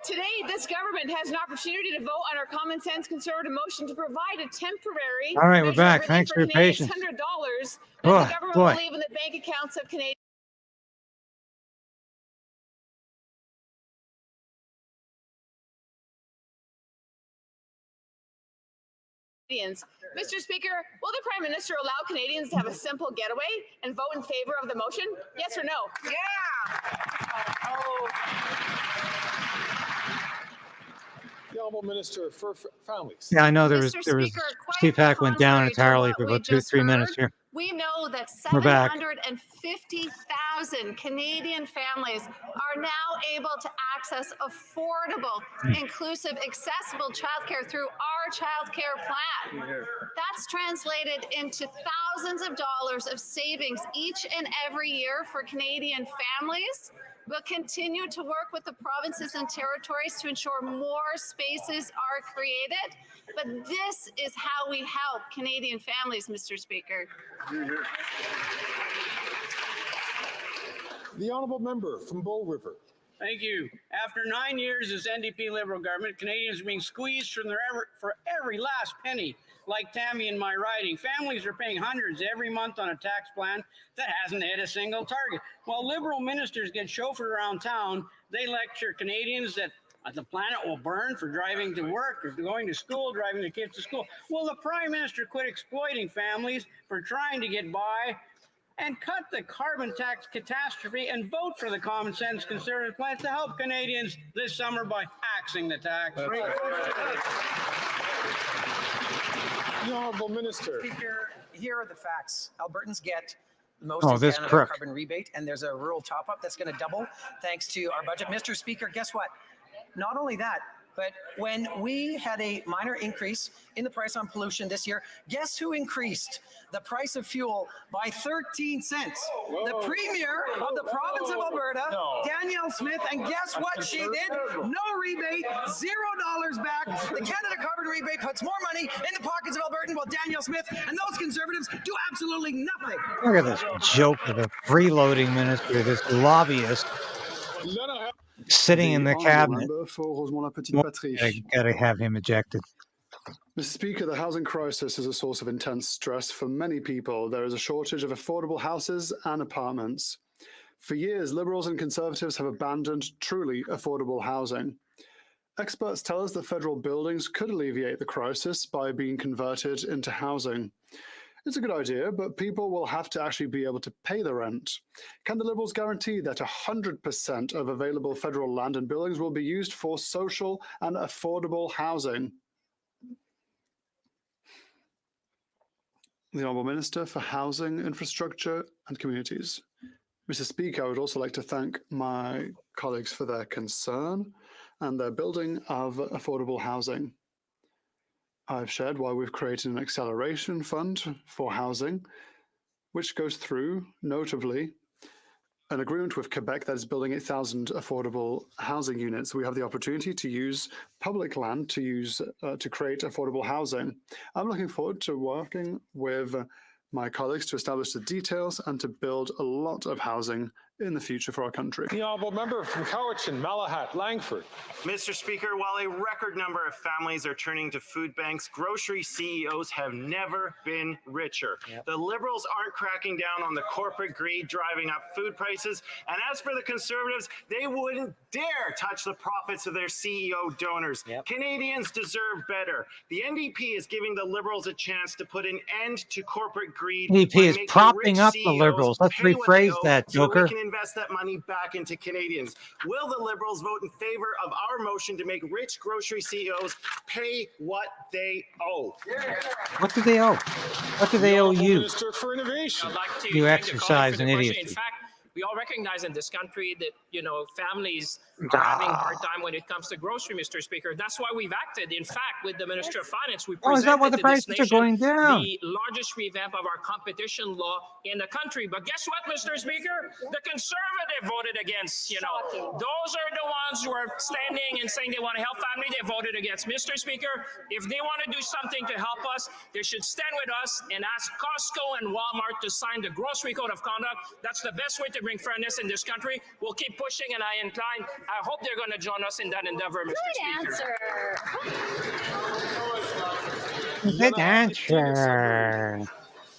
Speaker 17: Today, this government has an opportunity to vote on our common sense conservative motion to provide a temporary
Speaker 1: All right, we're
Speaker 17: measure
Speaker 1: back.
Speaker 17: of relief
Speaker 1: Thanks for your
Speaker 17: Canadians'
Speaker 1: patience.
Speaker 17: $100 that
Speaker 1: Oh,
Speaker 17: the government
Speaker 1: boy.
Speaker 17: will leave in the bank accounts of Canadians. Mr. Speaker, will the Prime Minister allow Canadians to have a simple getaway and vote in favor of the motion? Yes or no? Yeah!
Speaker 2: The Honourable Minister for Families.
Speaker 1: Yeah, I know there
Speaker 12: Mr.
Speaker 1: was
Speaker 12: Speaker, quite
Speaker 1: CPAC went down
Speaker 12: contrary to
Speaker 1: entirely
Speaker 12: what
Speaker 1: for
Speaker 12: we
Speaker 1: about
Speaker 12: just
Speaker 1: 3 minutes here.
Speaker 12: We know that
Speaker 1: We're back.
Speaker 12: 750,000 Canadian families are now able to access affordable, inclusive, accessible childcare through our childcare plan. That's translated into thousands of dollars of savings each and every year for Canadian families. We'll continue to work with the provinces and territories to ensure more spaces are created. But this is how we help Canadian families, Mr. Speaker.
Speaker 2: The Honourable Member from Bull River.
Speaker 18: Thank you. After 9 years as NDP Liberal government, Canadians are being squeezed for every last penny. Like Tammy in my riding, families are paying hundreds every month on a tax plan that hasn't hit a single target. While Liberal ministers get chauffeured around town, they lecture Canadians that the planet will burn for driving to work or going to school, driving the kids to school. Will the Prime Minister quit exploiting families for trying to get by and cut the carbon tax catastrophe and vote for the common sense Conservative plan to help Canadians this summer by axing the tax?
Speaker 2: The Honourable Minister.
Speaker 19: Speaker, here are the facts. Albertans get the most
Speaker 1: Oh,
Speaker 19: in
Speaker 1: this
Speaker 19: Canada
Speaker 1: crook.
Speaker 19: carbon rebate, and there's a rural top-up that's going to double thanks to our budget. Mr. Speaker, guess what? Not only that, but when we had a minor increase in the price on pollution this year, guess who increased the price of fuel by 13 cents? The Premier of the province of Alberta, Danielle Smith, and guess what she did? No rebate, $0 back. The Canada carbon rebate puts more money in the pockets of Albertans, while Danielle Smith and those Conservatives do absolutely nothing.
Speaker 1: Look at this joke of a freeloading minister, this lobbyist sitting in the cabinet. Gotta have him ejected.
Speaker 20: Mr. Speaker, the housing crisis is a source of intense stress for many people. There is a shortage of affordable houses and apartments. For years, Liberals and Conservatives have abandoned truly affordable housing. Experts tell us that federal buildings could alleviate the crisis by being converted into housing. It's a good idea, but people will have to actually be able to pay the rent. Can the Liberals guarantee that 100% of available federal land and buildings will be used for social and affordable housing? The Honourable Minister for Housing, Infrastructure and Communities. Mr. Speaker, I would also like to thank my colleagues for their concern and their building of affordable housing. I've shared why we've created an acceleration fund for housing, which goes through, notably, an agreement with Quebec that is building 8,000 affordable housing units. We have the opportunity to use public land to create affordable housing. I'm looking forward to working with my colleagues to establish the details and to build a lot of housing in the future for our country.
Speaker 2: The honourable member from Cowichan, Malahat, Langford.
Speaker 21: Mr. Speaker, while a record number of families are turning to food banks, grocery CEOs have never been richer. The Liberals aren't cracking down on the corporate greed driving up food prices. And as for the Conservatives, they wouldn't dare touch the profits of their CEO donors. Canadians deserve better. The NDP is giving the Liberals a chance to put an end to corporate greed.
Speaker 1: NDP is
Speaker 21: by making
Speaker 1: propping
Speaker 21: rich
Speaker 1: up the
Speaker 21: CEOs
Speaker 1: Liberals. Let's
Speaker 21: pay what
Speaker 1: rephrase
Speaker 21: they owe
Speaker 1: that,
Speaker 21: so
Speaker 1: Joker.
Speaker 21: we can invest that money back into Canadians. Will the Liberals vote in favor of our motion to make rich grocery CEOs pay what they owe?
Speaker 1: What do they owe? What do they owe you?
Speaker 2: Minister for Innovation.
Speaker 22: I'd like to
Speaker 1: You
Speaker 22: thank the colleague
Speaker 1: exercise
Speaker 22: for
Speaker 1: an
Speaker 22: the question.
Speaker 1: idiocy.
Speaker 22: In fact, we all recognize in this country that, families are having a hard time when it comes to grocery, Mr. Speaker. That's why we've acted. In fact, with the Minister of Finance, we
Speaker 1: Oh, is that why the
Speaker 22: presented to
Speaker 1: prices
Speaker 22: this
Speaker 1: are
Speaker 22: nation
Speaker 1: going down?
Speaker 22: the largest revamp of our competition law in the country. But guess what, Mr. Speaker? The Conservative voted against, Those are the ones who are standing and saying they want to help family. They voted against. Mr. Speaker, if they want to do something to help us, they should stand with us and ask Costco and Walmart to sign the Grocery Code of Conduct. That's the best way to bring fairness in this country. We'll keep pushing, and I hope they're going to join us in that endeavor, Mr. Speaker.
Speaker 1: Good answer.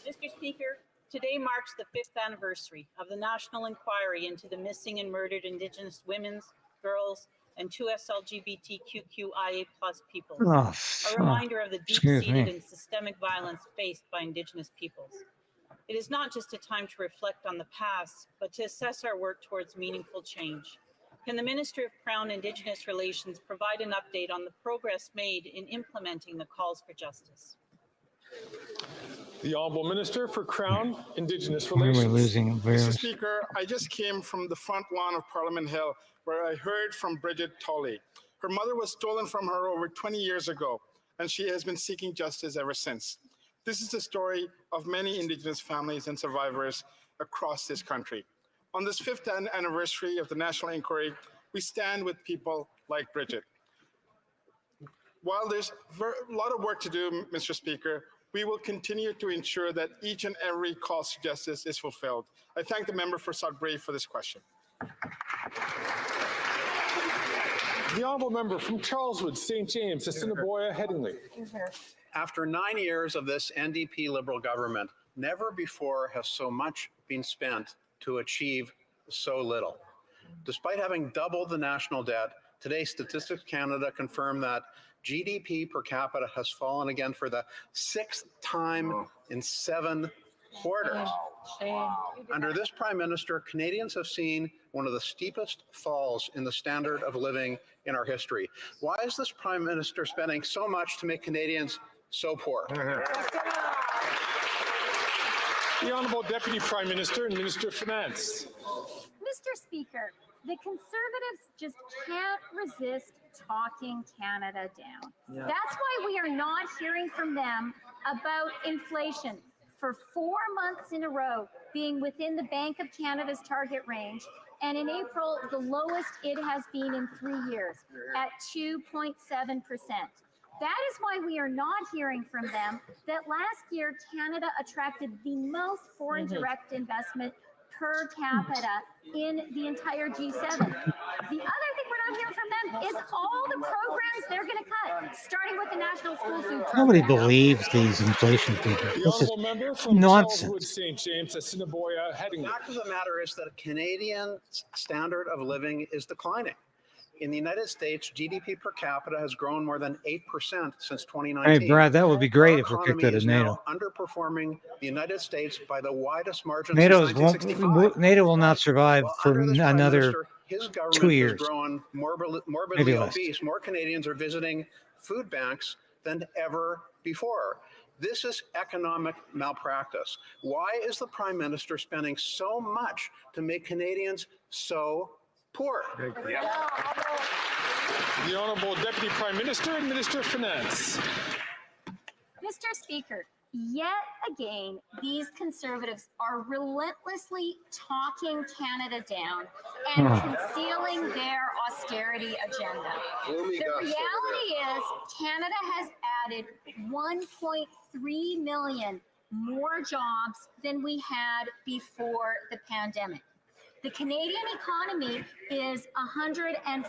Speaker 23: Mr. Speaker, today marks the 5th anniversary of the National Inquiry into the missing and murdered Indigenous women, girls, and 2 LGBTQIA+ peoples. A reminder of the deep-seated and systemic violence faced by Indigenous peoples. It is not just a time to reflect on the past, but to assess our work towards meaningful change. Can the Minister of Crown Indigenous Relations provide an update on the progress made in implementing the calls for justice?
Speaker 2: The Honourable Minister for Crown Indigenous
Speaker 1: We're
Speaker 2: Relations.
Speaker 1: losing
Speaker 10: Mr.
Speaker 1: viewers.
Speaker 10: Speaker, I just came from the front lawn of Parliament Hill where I heard from Bridget Tolley. Her mother was stolen from her over 20 years ago, and she has been seeking justice ever since. This is the story of many Indigenous families and survivors across this country. On this 5th anniversary of the National Inquiry, we stand with people like Bridget. While there's a lot of work to do, Mr. Speaker, we will continue to ensure that each and every call to justice is fulfilled. I thank the member for Sudbury for this question.
Speaker 2: The Honourable Member from Charleswood, St. James, Assiniboia, Headingley.
Speaker 24: After 9 years of this NDP Liberal government, never before has so much been spent to achieve so little. Despite having doubled the national debt, today Statistics Canada confirmed that GDP per capita has fallen again for the 6th time in 7 quarters. Under this Prime Minister, Canadians have seen one of the steepest falls in the standard of living in our history. Why is this Prime Minister spending so much to make Canadians so poor?
Speaker 2: The Honourable Deputy Prime Minister and Minister of Finance.
Speaker 16: Mr. Speaker, the Conservatives just can't resist talking Canada down. That's why we are not hearing from them about inflation for 4 months in a row being within the Bank of Canada's target range, and in April, the lowest it has been in 3 years at 2.7%. That is why we are not hearing from them that last year Canada attracted the most foreign direct investment per capita in the entire G7. The other thing we're not hearing from them is all the programs they're going to cut, starting with the National School Food Program.
Speaker 1: Nobody believes these inflation people.
Speaker 2: The
Speaker 1: This is
Speaker 2: Honourable Member from
Speaker 1: nonsense.
Speaker 2: Charleswood, St. James, Assiniboia, Headingley.
Speaker 24: The fact of the matter is that Canadian standard of living is declining. In the United States, GDP per capita has grown more than 8% since 2019.
Speaker 1: Hey, Brad, that would be great if we
Speaker 24: Our
Speaker 1: kicked
Speaker 24: economy
Speaker 1: out of
Speaker 24: is
Speaker 1: NATO.
Speaker 24: now underperforming the United States by the widest margin
Speaker 1: NATO
Speaker 24: since 1965.
Speaker 1: will not survive for
Speaker 24: Under this Prime
Speaker 1: another
Speaker 24: Minister, his government
Speaker 1: 2
Speaker 24: has
Speaker 1: years.
Speaker 24: grown morbidly
Speaker 1: Maybe less.
Speaker 24: obese. More Canadians are visiting food banks than ever before. This is economic malpractice. Why is the Prime Minister spending so much to make Canadians so poor?
Speaker 2: The Honourable Deputy Prime Minister and Minister of Finance.
Speaker 16: Mr. Speaker, yet again, these Conservatives are relentlessly talking Canada down and concealing their austerity agenda. The reality is Canada has added 1.3 million more jobs than we had before the pandemic. The Canadian economy is 104%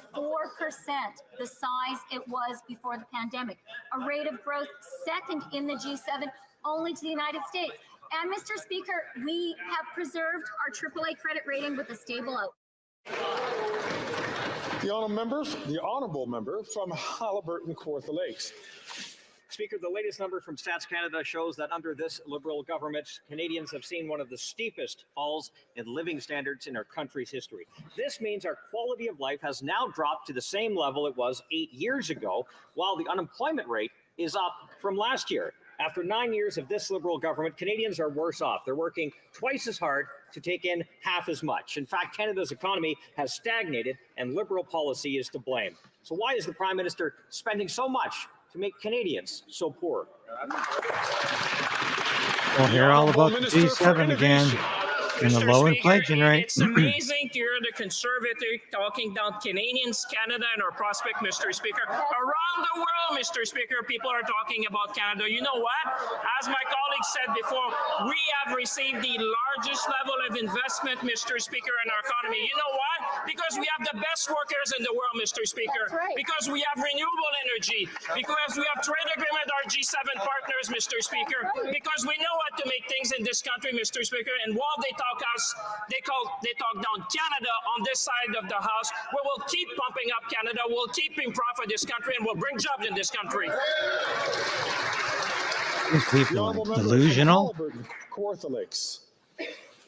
Speaker 16: the size it was before the pandemic, a rate of growth second in the G7 only to the United States. And Mr. Speaker, we have preserved our AAA credit rating with a stable outlook.
Speaker 2: The honourable member from Haliburton, Kawartha Lakes.
Speaker 3: Speaker, the latest number from Stats Canada shows that under this Liberal government, Canadians have seen one of the steepest falls in living standards in our country's history. This means our quality of life has now dropped to the same level it was 8 years ago, while the unemployment rate is up from last year. After 9 years of this Liberal government, Canadians are worse off. They're working twice as hard to take in half as much. In fact, Canada's economy has stagnated and Liberal policy is to blame. So why is the Prime Minister spending so much to make Canadians so poor?
Speaker 1: We'll hear all about the G7 again and the low inflation rate.
Speaker 22: It's amazing to hear the Conservative talking down Canadians, Canada, and our prospect, Mr. Speaker. Around the world, Mr. Speaker, people are talking about Canada. You know what? As my colleague said before, we have received the largest level of investment, Mr. Speaker, in our economy. You know what? Because we have the best workers in the world, Mr. Speaker. Right. Because we have renewable energy. Because we have trade agreement with our G7 partners, Mr. Speaker. Right. Because we know how to make things in this country, Mr. Speaker. And while they talk down Canada on this side of the house, we will keep pumping up Canada, we'll keep being proud for this country, and we'll bring jobs in this country.
Speaker 1: These people are delusional.
Speaker 2: Kawartha Lakes.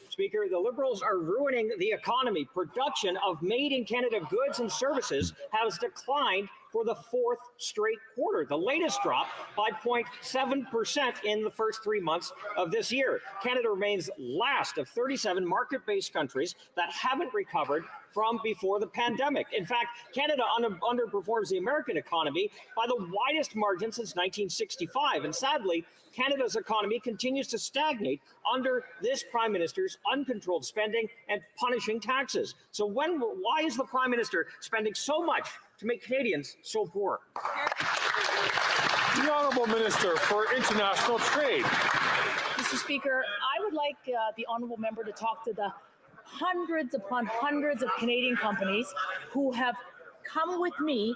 Speaker 3: Speaker, the Liberals are ruining the economy. Production of made-in-Canada goods and services has declined for the fourth straight quarter, the latest drop by 0.7% in the first 3 months of this year. Canada remains last of 37 market-based countries that haven't recovered from before the pandemic. In fact, Canada underperforms the American economy by the widest margin since 1965. And sadly, Canada's economy continues to stagnate under this Prime Minister's uncontrolled spending and punishing taxes. So why is the Prime Minister spending so much to make Canadians so poor?
Speaker 2: The Honourable Minister for International Trade.
Speaker 4: Mr. Speaker, I would like the Honourable Member to talk to the hundreds upon hundreds of Canadian companies who have come with me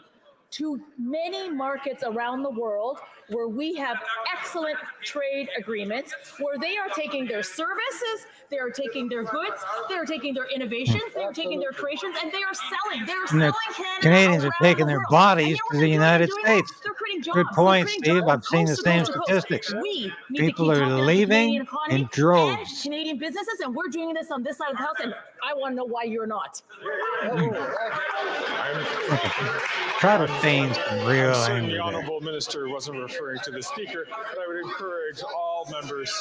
Speaker 4: to many markets around the world where we have excellent trade agreements, where they are taking their services, they are taking their goods, they are taking their innovations, they are taking their creations, and they are selling. They're selling Canada.
Speaker 1: Canadians are taking their bodies to the United States. Good point, Steve. I've seen the same statistics. People are leaving in droves.
Speaker 4: Canadian businesses, and we're doing this on this side of the house, and I want to know why you're not.
Speaker 1: Try to feign some real anger.
Speaker 2: The Honourable Minister wasn't referring to the Speaker, but I would encourage all members.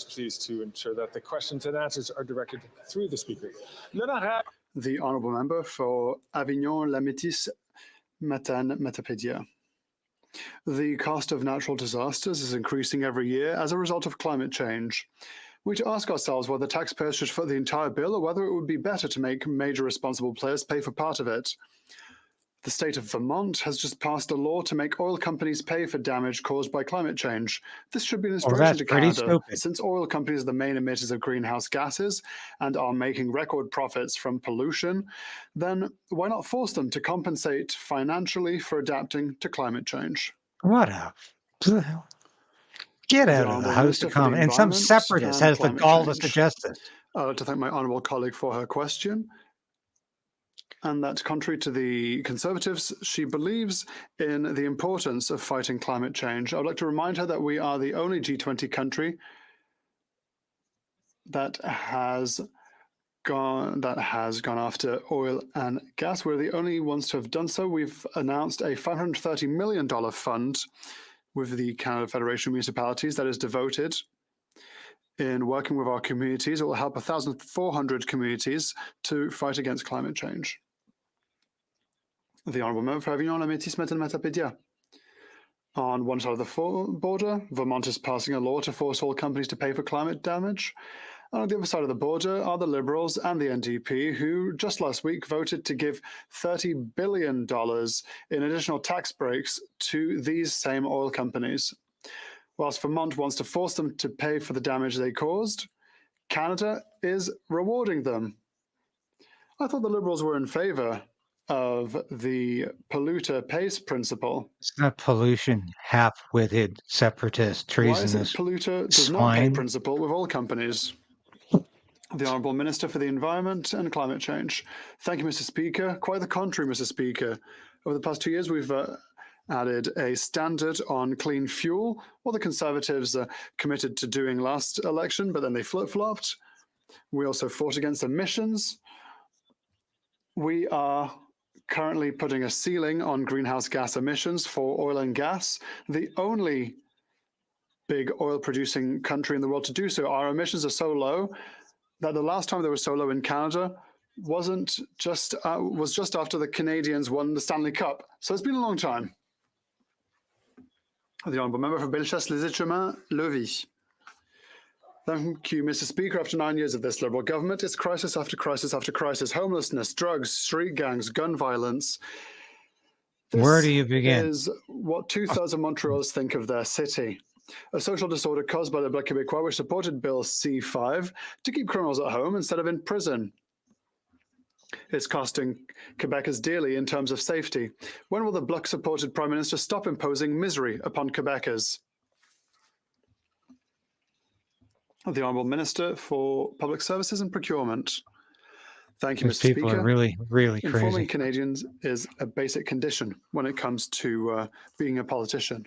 Speaker 2: Please, to ensure that the questions and answers are directed through the Speaker.
Speaker 20: The Honourable Member for Avignon, La Métis, Matane, Matapédia. The cost of natural disasters is increasing every year as a result of climate change. We need to ask ourselves whether taxpayers should foot the entire bill or whether it would be better to make major responsible players pay for part of it. The state of Vermont has just passed a law to make oil companies pay for damage caused by climate change. This should be an inspiration to Canada, since oil companies are the main emitters of greenhouse gases and are making record profits from pollution. Then why not force them to compensate financially for adapting to climate change?
Speaker 1: What a... Get out of the House to come. And some separatist has the gall to suggest this.
Speaker 20: I'd like to thank my honourable colleague for her question. And that contrary to the Conservatives, she believes in the importance of fighting climate change. I would like to remind her that we are the only G20 country that has gone after oil and gas. We're the only ones to have done so. We've announced a $530 million fund with the Canada Federation of Municipalities that is devoted in working with our communities. It will help 1,400 communities to fight against climate change. The Honourable Member for Avignon, La Métis, Matane, Matapédia. On one side of the border, Vermont is passing a law to force all companies to pay for climate damage. And on the other side of the border are the Liberals and the NDP, who just last week voted to give $30 billion in additional tax breaks to these same oil companies. Whilst Vermont wants to force them to pay for the damage they caused, Canada is rewarding them. I thought the Liberals were in favour of the polluter pays principle.
Speaker 1: It's not pollution, half-witted, separatist, treasonous.
Speaker 20: Why is it polluter does not pay principle with oil companies? The Honourable Minister for the Environment and Climate Change. Thank you, Mr. Speaker. Quite the contrary, Mr. Speaker. Over the past 2 years, we've added a standard on clean fuel, what the Conservatives committed to doing last election, but then they flip-flopped. We also fought against emissions. We are currently putting a ceiling on greenhouse gas emissions for oil and gas, the only big oil-producing country in the world to do so. Our emissions are so low that the last time they were so low in Canada was just after the Canadians won the Stanley Cup. So it's been a long time. The Honourable Member for Bellechasse-les-Échemins-Lévis. Thank you, Mr. Speaker. After 9 years of this Liberal government, it's crisis after crisis after crisis. Homelessness, drugs, street gangs, gun violence.
Speaker 1: Where do you begin?
Speaker 20: This is what 2/3 of Montrealers think of their city. A social disorder caused by the Bloc Québécois, which supported Bill C-5 to keep criminals at home instead of in prison. It's costing Quebecers dearly in terms of safety. When will the Bloc-supported Prime Minister stop imposing misery upon Quebecers? The Honourable Minister for Public Services and Procurement. Thank you,
Speaker 1: These
Speaker 20: Mr.
Speaker 1: people
Speaker 20: Speaker.
Speaker 1: are really crazy.
Speaker 20: Informing Canadians is a basic condition when it comes to being a politician.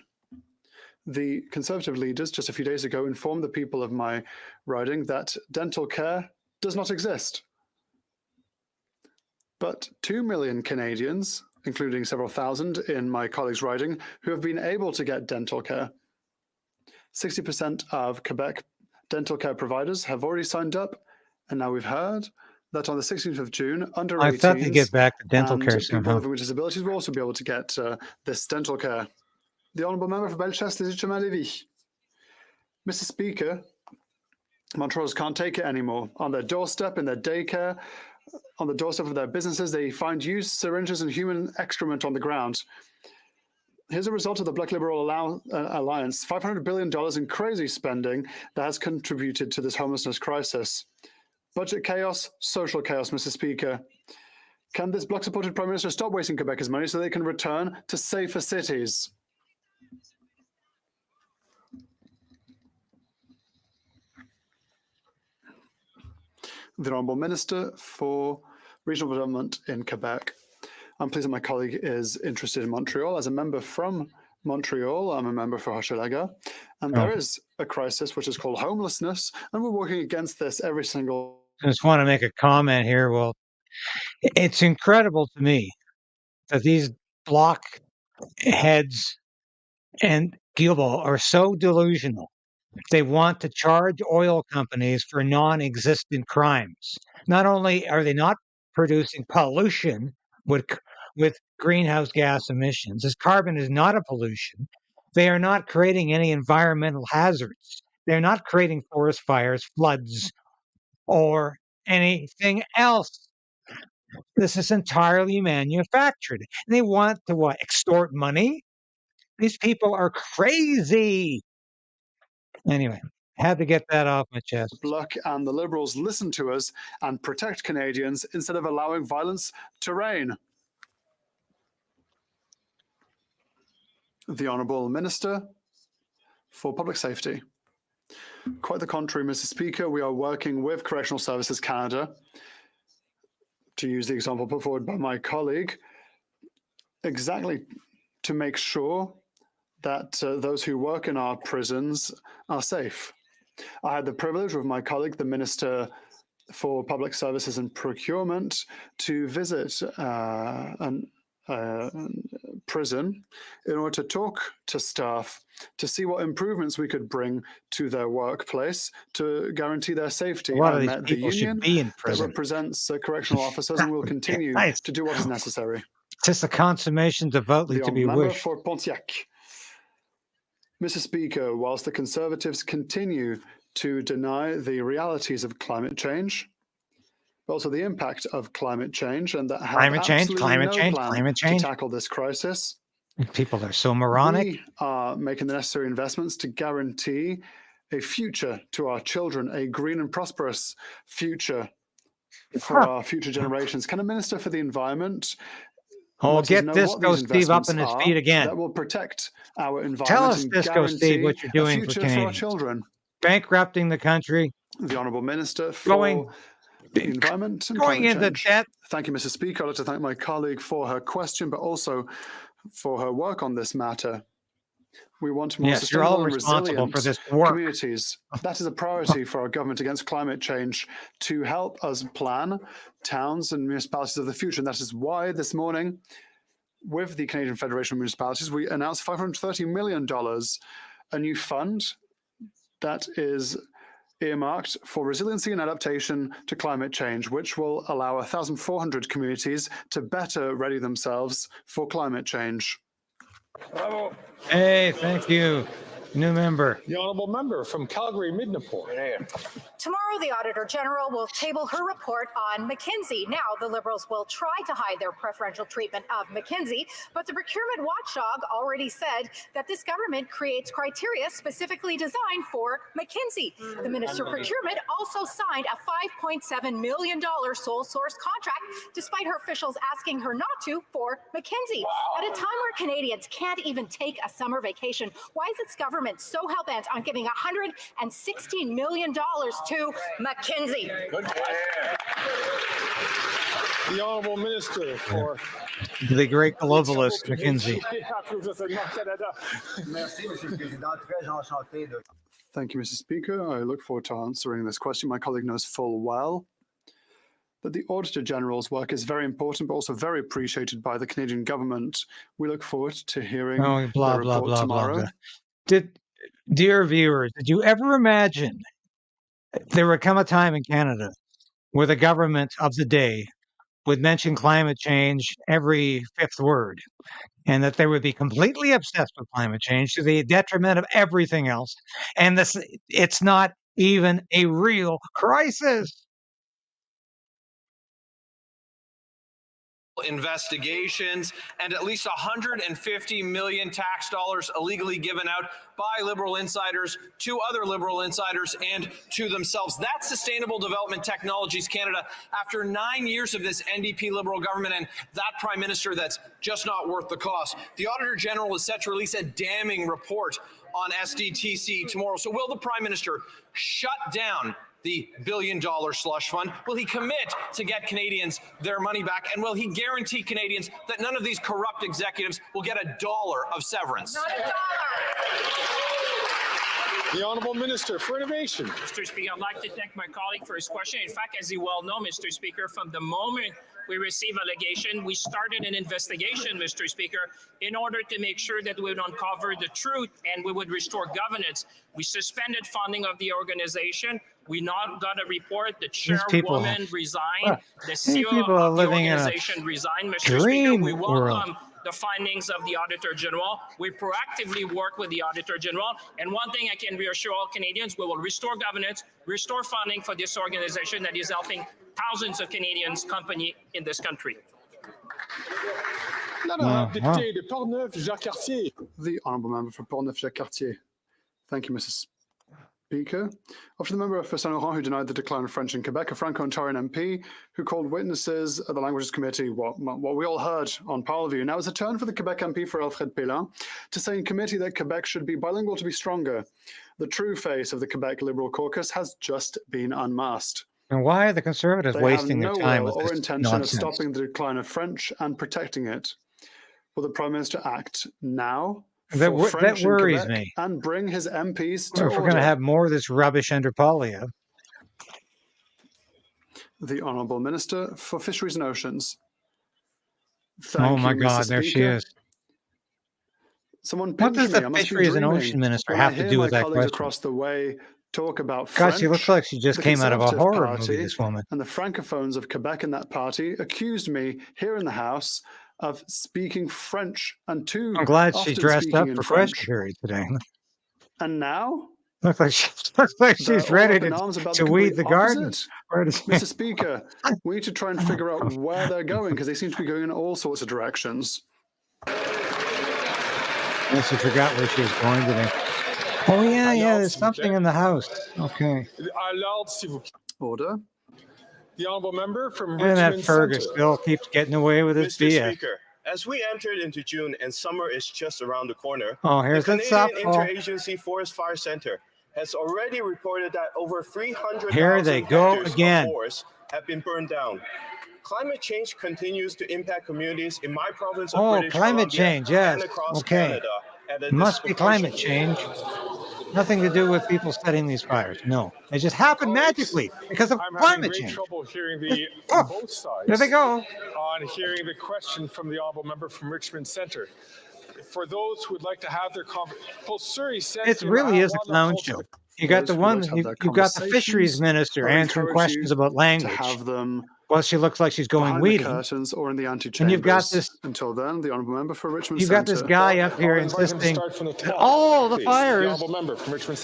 Speaker 20: The Conservative leaders just a few days ago informed the people of my riding that dental care does not exist. But 2 million Canadians, including several thousand in my colleague's riding, who have been able to get dental care. 60% of Quebec dental care providers have already signed up, and now we've heard that on the 16th of June, under 18s
Speaker 1: I thought to get back to dental care
Speaker 20: people
Speaker 1: somehow.
Speaker 20: living with disabilities will also be able to get this dental care. The Honourable Member for Bellechasse-les-Échemins-Lévis. Mr. Speaker, Montrealers can't take it anymore. On their doorstep, in their daycare, on the doorstep of their businesses, they find used syringes and human excrement on the ground. Here's a result of the Black Liberal Alliance, $500 billion in crazy spending that has contributed to this homelessness crisis. Budget chaos, social chaos, Mr. Speaker. Can this Bloc-supported Prime Minister stop wasting Quebecers' money so they can return to safer cities? The Honourable Minister for Regional Development in Quebec. I'm pleased that my colleague is interested in Montreal. As a member from Montreal, I'm a member for Hochelaga, and there is a crisis which is called homelessness, and we're working against this every single.
Speaker 1: I just want to make a comment here. Well, it's incredible to me that these bloc heads and Guilbeault are so delusional. They want to charge oil companies for non-existent crimes. Not only are they not producing pollution with greenhouse gas emissions, as carbon is not a pollution, they are not creating any environmental hazards. They're not creating forest fires, floods, or anything else. This is entirely manufactured. They want to what? Extort money? These people are crazy. Anyway, had to get that off my chest.
Speaker 20: Bloc and the Liberals listen to us and protect Canadians instead of allowing violence to reign. The Honourable Minister for Public Safety. Quite the contrary, Mr. Speaker. We are working with Correctional Services Canada, to use the example put forward by my colleague, exactly to make sure that those who work in our prisons are safe. I had the privilege with my colleague, the Minister for Public Services and Procurement, to visit a prison in order to talk to staff to see what improvements we could bring to their workplace to guarantee their safety.
Speaker 1: A lot of
Speaker 20: I
Speaker 1: these
Speaker 20: met the
Speaker 1: people should
Speaker 20: union
Speaker 1: be in
Speaker 20: that
Speaker 1: prison.
Speaker 20: represents correctional officers and will continue
Speaker 1: Nice.
Speaker 20: to do what is necessary.
Speaker 1: Tis the consummation devoutly
Speaker 20: The
Speaker 1: to be
Speaker 20: member
Speaker 1: wished.
Speaker 20: for Pontiac. Mr. Speaker, whilst the Conservatives continue to deny the realities of climate change, but also the impact of climate change, and that have absolutely no plan to tackle this crisis.
Speaker 1: People are so moronic.
Speaker 20: We are making the necessary investments to guarantee a future to our children, a green and prosperous future for our future generations. Can a Minister for the Environment
Speaker 1: get Disco Steve up on his feet again.
Speaker 20: That will protect our environment.
Speaker 1: Tell us,
Speaker 20: and
Speaker 1: Disco Steve, what you're doing for Canadians.
Speaker 20: For our children.
Speaker 1: Bankrupting the country.
Speaker 20: The Honourable Minister for the Environment and
Speaker 1: going
Speaker 20: Climate
Speaker 1: into
Speaker 20: Change.
Speaker 1: debt.
Speaker 20: Thank you, Mr. Speaker. I'd like to thank my colleague for her question, but also for her work on this matter. We want more sustainable and resilient
Speaker 1: for this work.
Speaker 20: communities. That is a priority for our government against climate change, to help us plan towns and municipalities of the future. And that is why this morning, with the Canadian Federation of Municipalities, we announced $530 million, a new fund that is earmarked for resiliency and adaptation to climate change, which will allow 1,400 communities to better ready themselves for climate change.
Speaker 2: Bravo.
Speaker 1: Hey, thank you. New member.
Speaker 2: The honourable member from Calgary Midnapore.
Speaker 6: Tomorrow, the Auditor General will table her report on McKinsey. Now, the Liberals will try to hide their preferential treatment of McKinsey, but the procurement watchdog already said that this government creates criteria specifically designed for McKinsey. The Minister of Procurement also signed a $5.7 million sole source contract, despite her officials asking her not to, for McKinsey. At a time where Canadians can't even take a summer vacation, why is its government so hell-bent on giving $116 million to McKinsey?
Speaker 2: Good question. The Honourable Minister for
Speaker 1: the great globalist, McKinsey.
Speaker 20: Thank you, Mr. Speaker. I look forward to answering this question. My colleague knows full well that the Auditor General's work is very important, but also very appreciated by the Canadian government. We look forward to hearing the report tomorrow.
Speaker 1: Dear viewers, did you ever imagine there would come a time in Canada where the government of the day would mention climate change every fifth word, and that they would be completely obsessed with climate change to the detriment of everything else, and it's not even a real crisis?
Speaker 8: Investigations and at least 150 million tax dollars illegally given out by Liberal insiders to other Liberal insiders and to themselves. That's Sustainable Development Technologies Canada after 9 years of this NDP Liberal government and that Prime Minister that's just not worth the cost. The Auditor General is set to release a damning report on SDTC tomorrow. So will the Prime Minister shut down the billion-dollar slush fund? Will he commit to get Canadians their money back? And will he guarantee Canadians that none of these corrupt executives will get $1 of severance?
Speaker 6: Not $1.
Speaker 2: The Honourable Minister for Innovation.
Speaker 22: Mr. Speaker, I'd like to thank my colleague for his question. In fact, as you well know, Mr. Speaker, from the moment we received allegation, we started an investigation, Mr. Speaker, in order to make sure that we would uncover the truth and we would restore governance. We suspended funding of the organization. We now got a report. The chairwoman resigned. The CEO of the organization resigned, Mr. Speaker. We welcome the findings of the Auditor General. We proactively work with the Auditor General. And one thing I can reassure all Canadians, we will restore governance, restore funding for this organization that is helping thousands of Canadians, companies in this country.
Speaker 20: The Honourable Member for Portneuf-Jacques-Cartier. Thank you, Mrs. Speaker. After the member for Saint-Laurent who denied the decline of French in Quebec, a Franco-Ontarian MP who called witnesses at the Languages Committee what we all heard on Parleview. Now it's a turn for the Quebec MP for Alfred Pellin to say in committee that Quebec should be bilingual to be stronger. The true face of the Quebec Liberal caucus has just been unmasked.
Speaker 1: And why are the Conservatives wasting their time with this
Speaker 20: intention
Speaker 1: nonsense?
Speaker 20: of stopping the decline of French and protecting it. Will the Prime Minister act now?
Speaker 1: That worries me.
Speaker 20: And bring his MPs to
Speaker 1: If we're going to have more of this rubbish under Poilievre.
Speaker 20: The Honourable Minister for Fisheries and Oceans.
Speaker 1: Oh my God, there she is.
Speaker 20: Someone
Speaker 1: What does
Speaker 20: me.
Speaker 1: the Fisheries and Ocean Minister have to do with that question?
Speaker 20: Across the way talk about
Speaker 1: God,
Speaker 20: French,
Speaker 1: she looks like she just came out of a horror movie, this woman.
Speaker 20: And the Francophones of Quebec in that party accused me here in the House of speaking French and
Speaker 1: I'm glad she dressed up for press period today.
Speaker 20: And now
Speaker 1: Looks like she's
Speaker 20: They're all
Speaker 1: ready
Speaker 20: up in arms about
Speaker 1: to
Speaker 20: the
Speaker 1: weed the
Speaker 20: complete
Speaker 1: garden.
Speaker 20: opposite. Mr. Speaker, we need to try and figure out where they're going because they seem to be going in all sorts of directions.
Speaker 1: Yes, I forgot where she was going today. Oh, yeah, there's something in the House. Okay.
Speaker 20: Order.
Speaker 2: The honourable member from
Speaker 1: And
Speaker 2: Richmond
Speaker 1: that Fergus
Speaker 2: Centre.
Speaker 1: still keeps getting away with his
Speaker 9: Mr.
Speaker 1: BS.
Speaker 9: Speaker, as we entered into June and summer is just around the corner,
Speaker 1: Oh, here's
Speaker 9: the
Speaker 1: that
Speaker 9: Canadian
Speaker 1: softball.
Speaker 9: Interagency Forest Fire Centre has already reported that over 300,000
Speaker 1: Here they go
Speaker 9: hectares
Speaker 1: again.
Speaker 9: of forests have been burned down. Climate change continues to impact communities in my province of
Speaker 1: Oh,
Speaker 9: British
Speaker 1: climate
Speaker 9: Columbia
Speaker 1: change, yes.
Speaker 9: and across
Speaker 1: Okay.
Speaker 9: Canada at a
Speaker 1: Must be climate change. Nothing to do with people setting these fires. No. It just happened magically because of
Speaker 2: I'm having
Speaker 1: climate
Speaker 2: great
Speaker 1: change.
Speaker 2: trouble hearing from both sides.
Speaker 1: There they go.
Speaker 2: On hearing the question from the honourable member from Richmond Centre. For those who would like to have their conversation,
Speaker 1: It really is a clown show. You got the one, you've got the fisheries minister answering questions about language.
Speaker 20: To have them
Speaker 1: Well, she looks like she's going
Speaker 20: behind
Speaker 1: weeding.
Speaker 20: the curtains or in the antechambers.
Speaker 1: And you've got this.
Speaker 20: Until then, the honourable member for Richmond
Speaker 1: You've got this
Speaker 20: Centre.
Speaker 1: guy up here insisting that all the fires,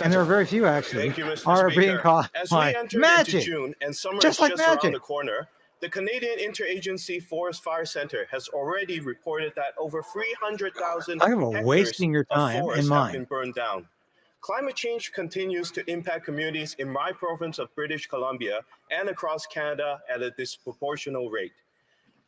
Speaker 1: and there are very few actually,
Speaker 9: Thank you, Mr.
Speaker 1: are
Speaker 9: Speaker.
Speaker 1: being caused
Speaker 9: As we
Speaker 1: by
Speaker 9: enter
Speaker 1: magic.
Speaker 9: into June and summer
Speaker 1: Just
Speaker 9: is
Speaker 1: like
Speaker 9: just around
Speaker 1: magic.
Speaker 9: the corner, the Canadian Interagency Forest Fire Centre has already reported that over 300,000
Speaker 1: Talk about
Speaker 9: hectares
Speaker 1: wasting your
Speaker 9: of
Speaker 1: time
Speaker 9: forests
Speaker 1: and
Speaker 9: have
Speaker 1: mine.
Speaker 9: been burned down. Climate change continues to impact communities in my province of British Columbia and across Canada at a disproportional rate.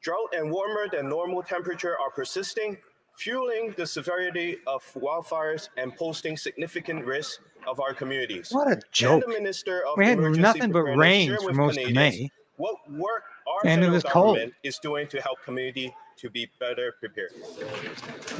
Speaker 9: Drought and warmer than normal temperature are persisting, fueling the severity of wildfires and posing significant risks of our communities.
Speaker 1: What a
Speaker 9: Can
Speaker 1: joke.
Speaker 9: the Minister of
Speaker 1: We had
Speaker 9: Emergency
Speaker 1: nothing but
Speaker 9: Preparedness
Speaker 1: rain
Speaker 9: share
Speaker 1: for
Speaker 9: with
Speaker 1: most of
Speaker 9: Canadians
Speaker 1: May.
Speaker 9: what work our
Speaker 1: And it
Speaker 9: federal
Speaker 1: was cold.
Speaker 9: government is doing to help community to be better prepared?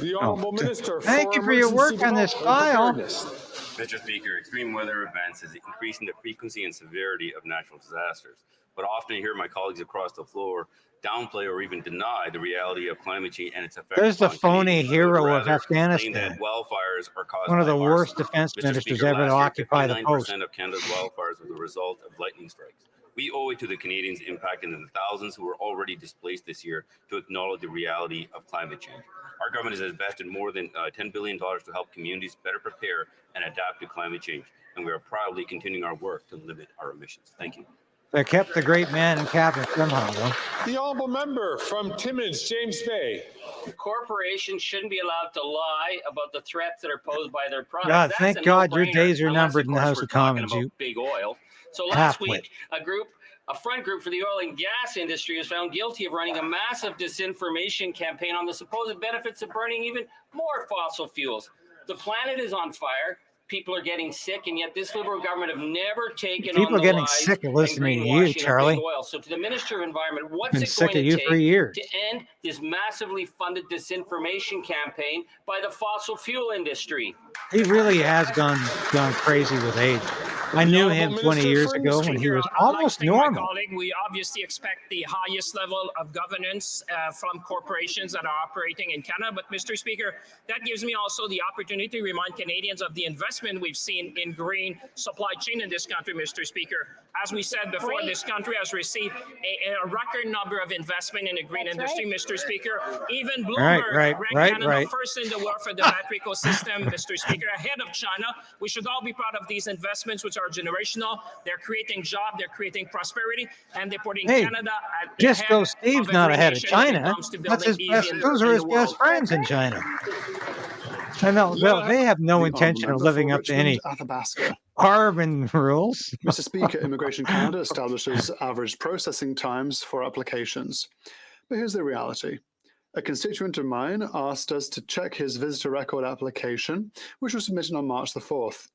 Speaker 2: The Honourable Minister
Speaker 1: Thank you for your work on this file.
Speaker 11: Mr. Speaker, extreme weather events is increasing the frequency and severity of natural disasters. But often I hear my colleagues across the floor downplay or even deny the reality of climate change and its effects.
Speaker 1: There's the
Speaker 11: on
Speaker 1: phony
Speaker 11: Canadians.
Speaker 1: hero of
Speaker 11: Rather, claim
Speaker 1: Afghanistan.
Speaker 11: that wildfires are caused
Speaker 1: One of
Speaker 11: by
Speaker 1: the
Speaker 11: arson.
Speaker 1: worst defense
Speaker 11: Mr.
Speaker 1: ministers
Speaker 11: Speaker,
Speaker 1: ever to
Speaker 11: last year,
Speaker 1: occupy the post.
Speaker 11: 59% of Canada's wildfires were the result of lightning strikes. We owe it to the Canadians impacted and the thousands who were already displaced this year to acknowledge the reality of climate change. Our government has invested more than $10 billion to help communities better prepare and adapt to climate change, and we are proudly continuing our work to limit our emissions. Thank you.
Speaker 1: They kept the great man in cabinet somehow, though.
Speaker 2: The honourable member from Timmins, James Bay.
Speaker 22: Corporations shouldn't be allowed to lie about the threats that are posed by their products.
Speaker 1: God,
Speaker 22: That's
Speaker 1: thank
Speaker 22: a
Speaker 1: God your
Speaker 22: no-brainer,
Speaker 1: days are
Speaker 22: unless,
Speaker 1: numbered
Speaker 22: of
Speaker 1: in the
Speaker 22: course,
Speaker 1: House
Speaker 22: we're
Speaker 1: of
Speaker 22: talking
Speaker 1: Commons,
Speaker 22: about
Speaker 1: you
Speaker 22: big oil. So last
Speaker 1: halfwit.
Speaker 22: week, a front group for the oil and gas industry was found guilty of running a massive disinformation campaign on the supposed benefits of burning even more fossil fuels. The planet is on fire. People are getting sick, and yet this Liberal government have never taken
Speaker 1: People
Speaker 22: on the
Speaker 1: getting
Speaker 22: lies
Speaker 1: sick of
Speaker 22: and
Speaker 1: listening to you,
Speaker 22: greenwashing of
Speaker 1: Charlie.
Speaker 22: big oil. So to the Minister of Environment, what's
Speaker 1: Been
Speaker 22: it
Speaker 1: sick
Speaker 22: going
Speaker 1: of
Speaker 22: to
Speaker 1: you for
Speaker 22: take
Speaker 1: years.
Speaker 22: to end this massively funded disinformation campaign by the fossil fuel industry?
Speaker 1: He really has gone crazy with age. I knew him 20 years ago when he was almost normal.
Speaker 22: My colleague, we obviously expect the highest level of governance from corporations that are operating in Canada. But Mr. Speaker, that gives me also the opportunity to remind Canadians of the investment we've seen in green supply chain in this country, Mr. Speaker. As we said before, this country has received a record number of investment in the green industry, Mr. Speaker. Even Bloomberg ranked Canada first in the world for the battery ecosystem, Mr. Speaker, ahead of China. We should all be proud of these investments, which are generational. They're creating jobs, they're creating prosperity, and they're putting Canada at the
Speaker 1: Just
Speaker 22: head
Speaker 1: go Steve's
Speaker 22: of
Speaker 1: not
Speaker 22: every
Speaker 1: ahead of
Speaker 22: nation when it
Speaker 1: China.
Speaker 22: comes to
Speaker 1: That's his
Speaker 22: building
Speaker 1: best.
Speaker 22: EV
Speaker 1: Those
Speaker 22: in
Speaker 1: are
Speaker 22: the
Speaker 1: his
Speaker 22: world.
Speaker 1: best friends in China. I know they have no intention of living up to any carbon rules.
Speaker 20: Mr. Speaker, Immigration Canada establishes average processing times for applications. But here's the reality. A constituent of mine asked us to check his visitor record application, which was submitted on March the 4th.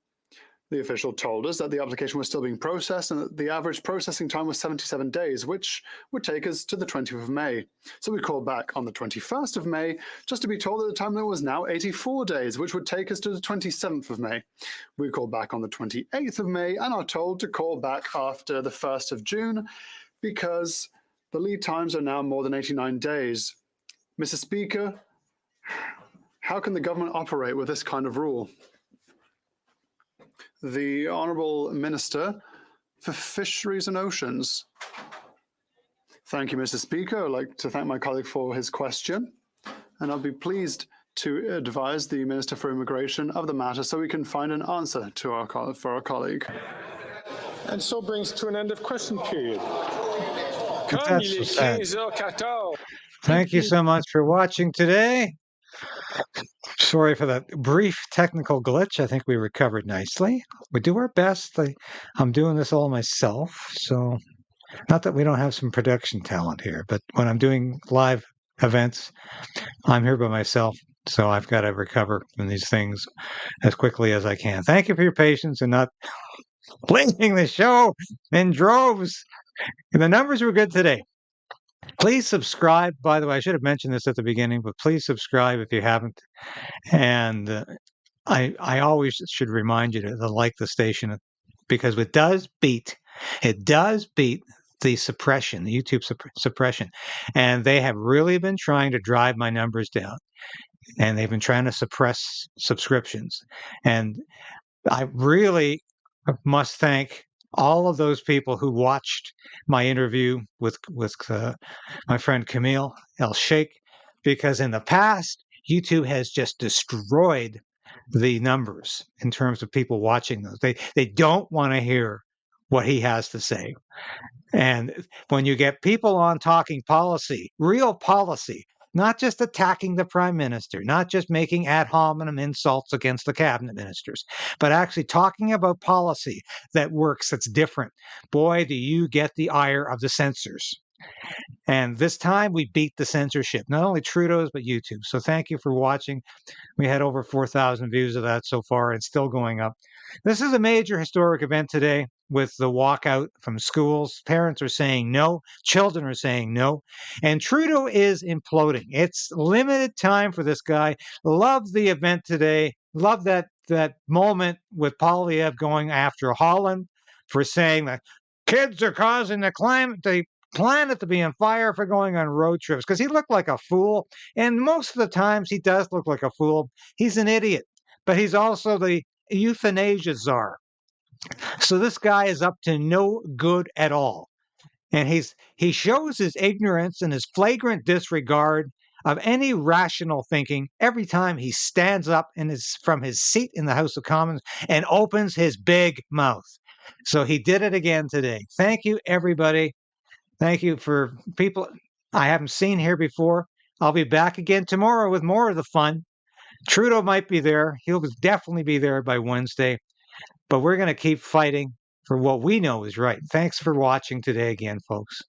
Speaker 20: The official told us that the application was still being processed and that the average processing time was 77 days, which would take us to the 20th of May. So we called back on the 21st of May, just to be told at the time that it was now 84 days, which would take us to the 27th of May. We called back on the 28th of May and are told to call back after the 1st of June because the lead times are now more than 89 days. Mr. Speaker, how can the government operate with this kind of rule? The Honourable Minister for Fisheries and Oceans. Thank you, Mr. Speaker. I'd like to thank my colleague for his question, and I'll be pleased to advise the Minister for Immigration of the matter so we can find an answer to for our colleague.
Speaker 2: And so brings to an end of question period.
Speaker 1: That's so sad. Thank you so much for watching today. Sorry for that brief technical glitch. I think we recovered nicely. We do our best. I'm doing this all myself, so not that we don't have some production talent here, but when I'm doing live events, I'm here by myself, so I've got to recover from these things as quickly as I can. Thank you for your patience and not leaving the show in droves. The numbers were good today. Please subscribe. By the way, I should have mentioned this at the beginning, but please subscribe if you haven't. And I always should remind you to like the station because it does beat the suppression, the YouTube suppression. And they have really been trying to drive my numbers down. And they've been trying to suppress subscriptions. And I really must thank all of those people who watched my interview with my friend Camille El Sheikh, because in the past, YouTube has just destroyed the numbers in terms of people watching those. They don't want to hear what he has to say. And when you get people on talking policy, real policy, not just attacking the prime minister, not just making ad hominem insults against the cabinet ministers, but actually talking about policy that works, that's different. Boy, do you get the ire of the censors. And this time we beat the censorship, not only Trudeau's, but YouTube. So thank you for watching. We had over 4,000 views of that so far and still going up. This is a major historic event today with the walkout from schools. Parents are saying no. Children are saying no. And Trudeau is imploding. It's limited time for this guy. Love the event today. Love that moment with Poilievre going after Holland for saying that kids are causing the planet to be on fire for going on road trips, because he looked like a fool. And most of the times he does look like a fool. He's an idiot, but he's also the euthanasia czar. So this guy is up to no good at all. And he shows his ignorance and his flagrant disregard of any rational thinking every time he stands up from his seat in the House of Commons and opens his big mouth. So he did it again today. Thank you, everybody. Thank you for people I haven't seen here before. I'll be back again tomorrow with more of the fun. Trudeau might be there. He'll definitely be there by Wednesday. But we're going to keep fighting for what we know is right. Thanks for watching today again, folks.